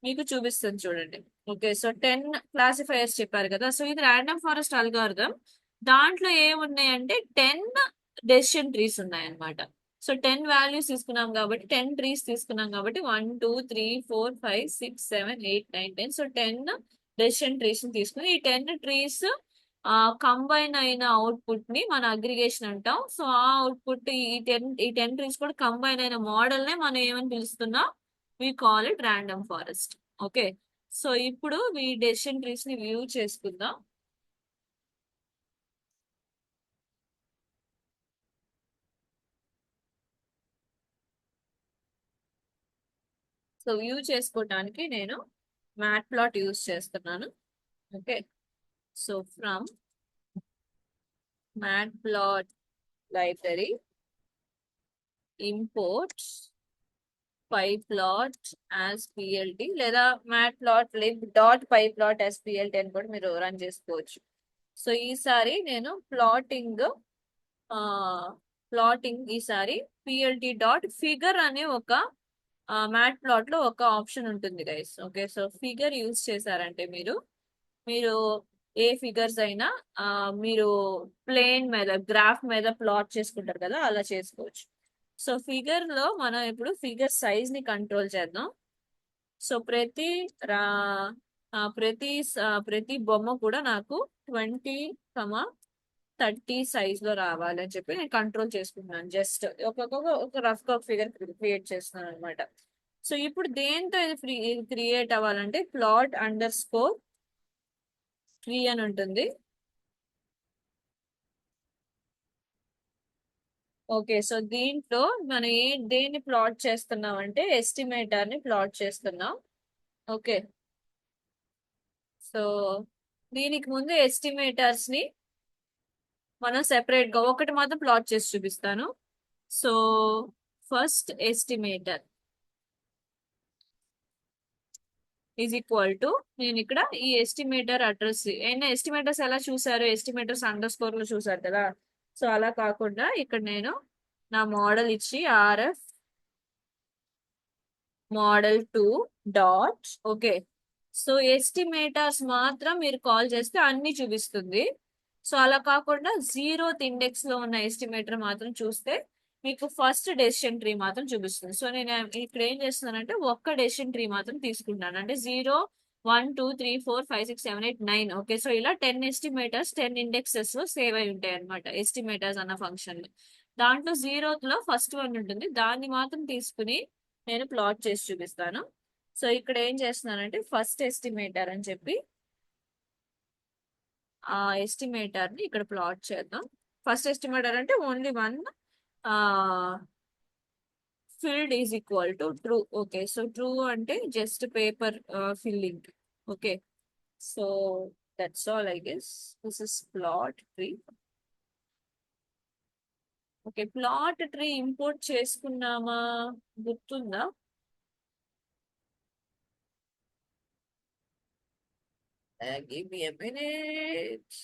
మీకు చూపిస్తుంది చూడండి. ఓకే, సో 10 క్లాసిఫైయర్స్ చెప్పారు కదా. సో ఇది ర్యాండమ్ ఫారెస్ట్ అల్గారిథం. దాంట్లో ఏమున్నాయంటే 10 డెసిషన్ ట్రీస్ ఉన్నాయన్నమాట. సో 10 వాల్యూస్ తీసుకున్నాం కాబట్టి 10 ట్రీస్ తీసుకున్నాం కాబట్టి 1, 2, 3, 4, 5, 6, 7, 8, 9, 10. సో 10 డెసిషన్ ట్రీస్ తీసుకుని ఈ 10 ట్రీస్ కంబైన్ అయిన అవుట్పుట్ ని మన అగ్రిగేషన్ అంటాం. సో ఆ అవుట్పుట్ ఈ టెన్ ట్రీస్ కూడా కంబైన్ అయిన మోడల్ నే మనం ఏమని పిలుస్తున్నాం, we call it random forest. Okay, so ఇప్పుడు ఈ డెసిషన్ ట్రీస్ ని వ్యూ చేసుకుందాం. సో వ్యూ చేసుకోవడానికి నేను మ్యాట్ ప్లాట్ యూజ్ చేస్తున్నాను. Okay, so from matplotlib import pyplot as plt లేదా matplotlib dot pyplot as plt అని కూడా మీరు రన్ చేసుకోవచ్చు. సో ఈసారి నేను ప్లాటింగ్ ఈసారి plt డాట్ ఫిగర్ అనే ఒక మ్యాట్ ప్లాట్ లో ఒక ఆప్షన్ ఉంటుంది guys. Okay, so figure use చేశారంటే మీరు మీరు ఏ ఫిగర్స్ అయినా మీరు ప్లేన్ మీద గ్రాఫ్ మీద ప్లాట్ చేసుకుంటారు కదా, అలా చేసుకోవచ్చు. సో ఫిగర్ లో మనం ఇప్పుడు ఫిగర్ సైజ్ ని కంట్రోల్ చేద్దాం. సో రా ప్రతి బొమ్మ కూడా నాకు 20, 30 సైజ్ లో రావాలి అని చెప్పి నేను కంట్రోల్ చేసుకుంటున్నాను. జస్ట్ ఒక రఫ్ గా ఫిగర్ క్రియేట్ చేస్తున్నాను అనమాట. సో ఇప్పుడు దేంతో ఇది క్రియేట్ అవ్వాలంటే ప్లాట్ అండర్ స్కోర్ ట్రీ అని ఉంటుంది. ఓకే, సో దీంట్లో మనం దేన్ని ప్లాట్ చేస్తున్నాం అంటే ఎస్టిమేటర్ ని ప్లాట్ చేస్తున్నాం. ఓకే, సో దీనికి ముందు ఎస్టిమేటర్స్ ని మనం సెపరేట్ గా ఒకటి మాత్రం ప్లాట్ చేసి చూపిస్తాను. So first estimator is equal to, నేను ఇక్కడ ఈ ఎస్టిమేటర్ అడ్రస్ ఎస్టిమేటర్స్ ఎలా చూసారు, ఎస్టిమేటర్స్ అండర్ స్కోర్ లో చూసారు కదా. సో అలా కాకుండా ఇక్కడ నేను నా మోడల్ ఇచ్చి RF model 2 dot okay, so estimators మాత్రం మీరు కాల్ చేస్తే అన్ని చూపిస్తుంది. సో అలా కాకుండా 0th ఇండెక్స్ లో ఉన్న ఎస్టిమేటర్ మాత్రం చూస్తే మీకు ఫస్ట్ డెసిషన్ ట్రీ మాత్రం చూపిస్తుంది. సో నేను ఇక్కడ ఏం చేస్తున్నానంటే ఒక్క డెసిషన్ ట్రీ మాత్రం తీసుకుంటాను. అంటే 0, 1, 2, 3, 4, 5, 6, 7, 8, 9. ఓకే, సో ఇలా 10 ఎస్టిమేటర్స్ 10 ఇండెక్సెస్ సేవ్ అయి ఉంటాయి అనమాట ఎస్టిమేటర్స్ అన్న ఫంక్షన్ లో. దాంట్లో 0th లో ఫస్ట్ వన్ ఉంటుంది, దాన్ని మాత్రం తీసుకుని నేను ప్లాట్ చేసి చూపిస్తాను. సో ఇక్కడ ఏం చేస్తున్నానంటే ఫస్ట్ ఎస్టిమేటర్ అని చెప్పి ఆ ఎస్టిమేటర్ ని ఇక్కడ ప్లాట్ చేద్దాం. ఫస్ట్ ఎస్టిమేటర్ అంటే only one field is equal to true. Okay, so true అంటే just paper filling. Okay, so that's all I guess. This is plot tree. Okay, plot tree import చేసుకున్నామా, గుర్తుందా? Give me a minute.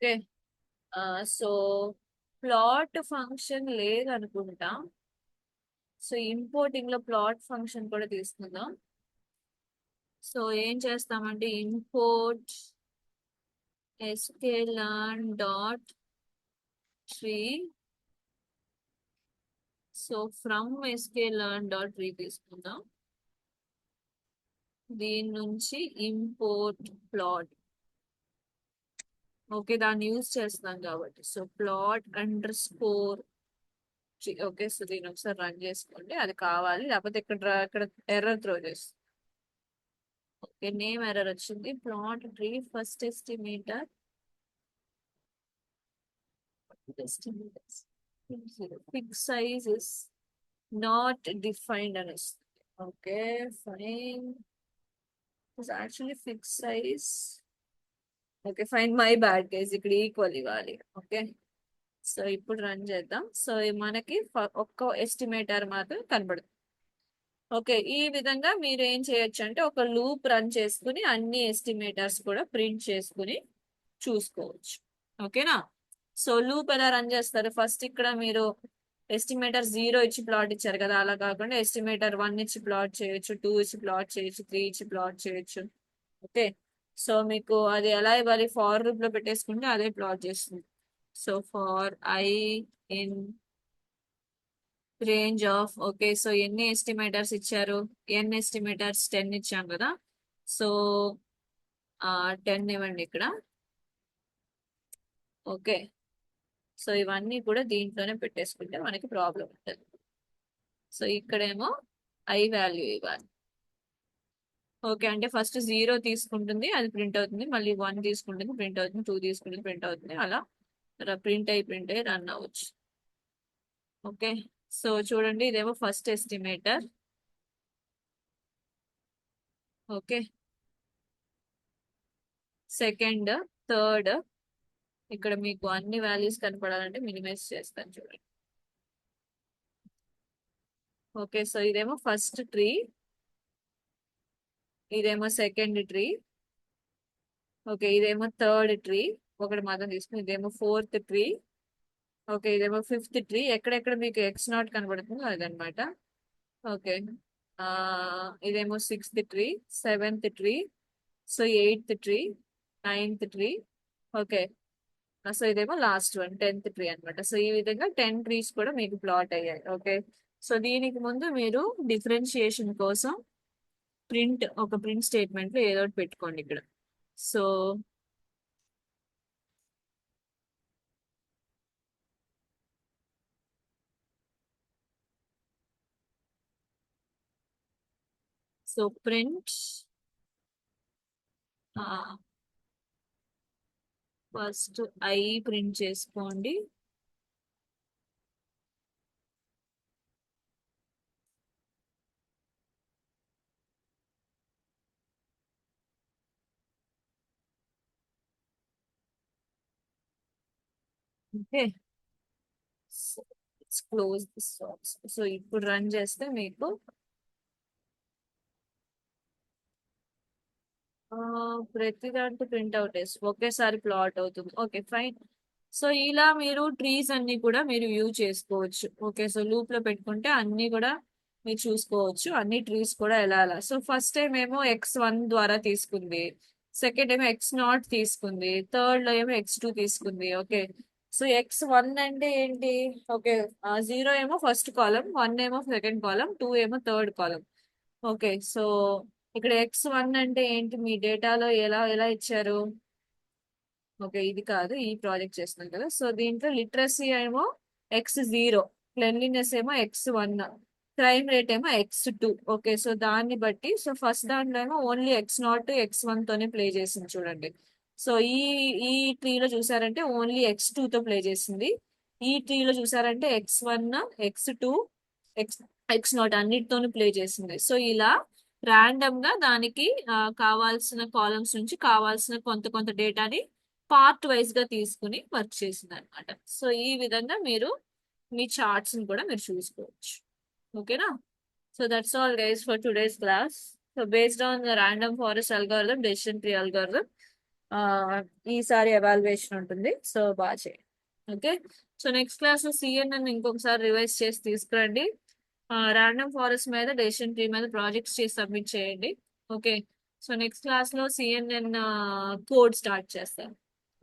Okay, so plot function లేదనుకుంటా. So importing లో plot function కూడా తీసుకుందాం. So ఏం చేస్తామంటే import sklearn dot tree. So from sklearn dot tree తీసుకుందాం. దీని నుంచి ఇంపోర్ట్ ప్లాట్. ఓకే, దాన్ని యూజ్ చేస్తున్నాం కాబట్టి so plot under score. Okay, so దీన్ని ఒకసారి రన్ చేసుకోండి, అది కావాలి, లేకపోతే ఇక్కడ ఎర్రర్ త్రో చేస్తుంది. ఓకే, నేమ్ ఎర్రర్ వచ్చింది. Plot tree first estimator fix size is not defined అని వస్తుంది. Okay fine, actually fix size. Okay fine, my bad guys, ఇక్కడ ఈక్వల్ ఇవ్వాలి. ఓకే, సో ఇప్పుడు రన్ చేద్దాం. సో మనకి ఒక్క ఎస్టిమేటర్ మాత్రం కనబడుతుంది. ఓకే, ఈ విధంగా మీరు ఏం చేయొచ్చు అంటే ఒక లూప్ రన్ చేసుకుని అన్ని ఎస్టిమేటర్స్ కూడా ప్రింట్ చేసుకుని చూసుకోవచ్చు. ఓకేనా? సో లూప్ ఎలా రన్ చేస్తారు? ఫస్ట్ ఇక్కడ మీరు ఎస్టిమేటర్ 0 ఇచ్చి ప్లాట్ ఇచ్చారు కదా, అలా కాకుండా ఎస్టిమేటర్ 1 ఇచ్చి ప్లాట్ చేయొచ్చు, 2 ఇచ్చి ప్లాట్ చేయొచ్చు, 3 ఇచ్చి ప్లాట్ చేయొచ్చు. ఓకే, సో మీకు అది ఎలా ఇవ్వాలి, ఫార్ లూప్ లో పెట్టేసుకుంటే అదే ప్లాట్ చేస్తుంది. So for i in range of. Okay, so ఎన్ని ఎస్టిమేటర్స్ ఇచ్చారు? ఎన్ ఎస్టిమేటర్స్ 10 ఇచ్చాం కదా, సో 10 ఇవ్వండి ఇక్కడ. ఓకే, సో ఇవన్నీ కూడా దీంట్లోనే పెట్టేసుకుంటే మనకి ప్రాబ్లం ఉంటుంది. సో ఇక్కడేమో ఐ వాల్యూ ఇవ్వాలి. ఓకే, అంటే ఫస్ట్ 0 తీసుకుంటుంది, అది ప్రింట్ అవుతుంది, మళ్ళీ 1 తీసుకుంటుంది, ప్రింట్ అవుతుంది, 2 తీసుకుంటుంది, ప్రింట్ అవుతుంది, అలా ప్రింట్ అయ్యి రన్ అవ్వచ్చు. ఓకే, సో చూడండి, ఇదేమో first estimator. Okay, second, third. ఇక్కడ మీకు అన్ని వాల్యూస్ కనపడాలంటే మినిమైజ్ చేస్తాను చూడండి. ఓకే, సో ఇదేమో ఫస్ట్ ట్రీ, ఇదేమో సెకండ్ ట్రీ. ఓకే, ఇదేమో థర్డ్ ట్రీ, ఒకటి మాత్రం తీసుకుని, ఇదేమో ఫోర్త్ ట్రీ. ఓకే, ఇదేమో ఫిఫ్త్ ట్రీ. ఎక్కడెక్కడ మీకు x0 కనబడుతుందో అదనమాట. ఓకే, ఇదేమో sixth tree, seventh tree, so eighth tree, ninth tree. Okay, so ఇదేమో లాస్ట్ వన్, 10th ట్రీ అనమాట. సో ఈ విధంగా 10 ట్రీస్ కూడా మీకు ప్లాట్ అయ్యాయి. ఓకే, సో దీనికి ముందు మీరు డిఫరెన్షియేషన్ కోసం ఒక ప్రింట్ స్టేట్మెంట్ లో ఏదో ఒకటి పెట్టుకోండి ఇక్కడ. So print first I print చేసుకోండి. Okay, close this box. So ఇప్పుడు రన్ చేస్తే మీకు ప్రతి దాంట్లో ప్రింట్ అవుట్ ఒకేసారి ప్లాట్ అవుతుంది. Okay fine. సో ఇలా మీరు ట్రీస్ అన్ని కూడా మీరు వ్యూ చేసుకోవచ్చు. ఓకే, సో లూప్ లో పెట్టుకుంటే అన్ని కూడా మీరు చూసుకోవచ్చు, అన్ని ట్రీస్ కూడా ఎలా. సో ఫస్ట్ టైం ఏమో x1 ద్వారా తీసుకుంది, సెకండ్ ఏమో x0 తీసుకుంది, థర్డ్ లో ఏమో x2 తీసుకుంది. ఓకే, సో x1 అంటే ఏంటి? ఓకే, 0 ఏమో ఫస్ట్ కాలం, 1 ఏమో సెకండ్ కాలం, 2 ఏమో థర్డ్ కాలం. ఓకే, సో ఇక్కడ x1 అంటే ఏంటి? మీ డేటాలో ఎలా ఎలా ఇచ్చారు? ఓకే, ఇది కాదు, ఈ ప్రాజెక్ట్ చేస్తున్నాం కదా. సో దీంట్లో లిటరసీ ఏమో x0, క్లెన్లీనెస్ ఏమో x1, క్రైమ్ రేట్ ఏమో x2. ఓకే, సో దాన్ని బట్టి సో ఫస్ట్ దాంట్లో ఏమో ఓన్లీ x0 x1 తోనే ప్లే చేసింది చూడండి. సో ఈ ట్రీలో చూసారంటే ఓన్లీ x2 తో ప్లే చేసింది. ఈ ట్రీలో చూసారంటే x1 x2 ఎక్స్ x0 అన్నిటితోనూ ప్లే చేసింది. సో ఇలా ర్యాండమ్ గా దానికి కావాల్సిన కాలమ్స్ నుంచి కావాల్సిన కొంత కొంత డేటాని పార్ట్ వైజ్ గా తీసుకుని వర్క్ చేసింది అనమాట. సో ఈ విధంగా మీరు మీ చార్ట్స్ ని కూడా మీరు చూసుకోవచ్చు. ఓకేనా? So that's all guys for today's class. So based on the random forest algorithm, decision tree algorithm ఈసారి ఎవాల్యుయేషన్ ఉంటుంది. సో బాగా చేయండి. ఓకే, సో నెక్స్ట్ క్లాస్ లో సిఎన్ఎన్ ఇంకొకసారి రివైజ్ చేసి తీసుకురండి. ర్యాండమ్ ఫారెస్ట్ మీద, డెసిషన్ ట్రీ మీద ప్రాజెక్ట్స్ చేసి సబ్మిట్ చేయండి. ఓకే, సో నెక్స్ట్ క్లాస్ లో సిఎన్ఎన్ కోడ్ స్టార్ట్ చేస్తాను.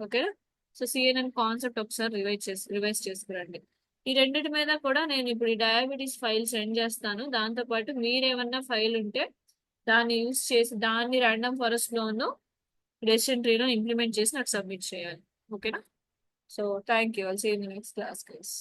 ఓకేనా? సో సిఎన్ఎన్ కాన్సెప్ట్ ఒకసారి రివైజ్ చేసుకురండి. ఈ రెండింటి మీద కూడా నేను ఇప్పుడు ఈ డయాబెటీస్ ఫైల్ సెండ్ చేస్తాను. దాంతో పాటు మీరేమన్నా ఫైల్ ఉంటే దాన్ని యూస్ చేసి దాన్ని ర్యాండమ్ ఫారెస్ట్ లోను, డెసిషన్ ట్రీలో ఇంప్లిమెంట్ చేసి నాకు సబ్మిట్ చేయాలి. ఓకేనా? So thank you. I'll see you in the next class guys.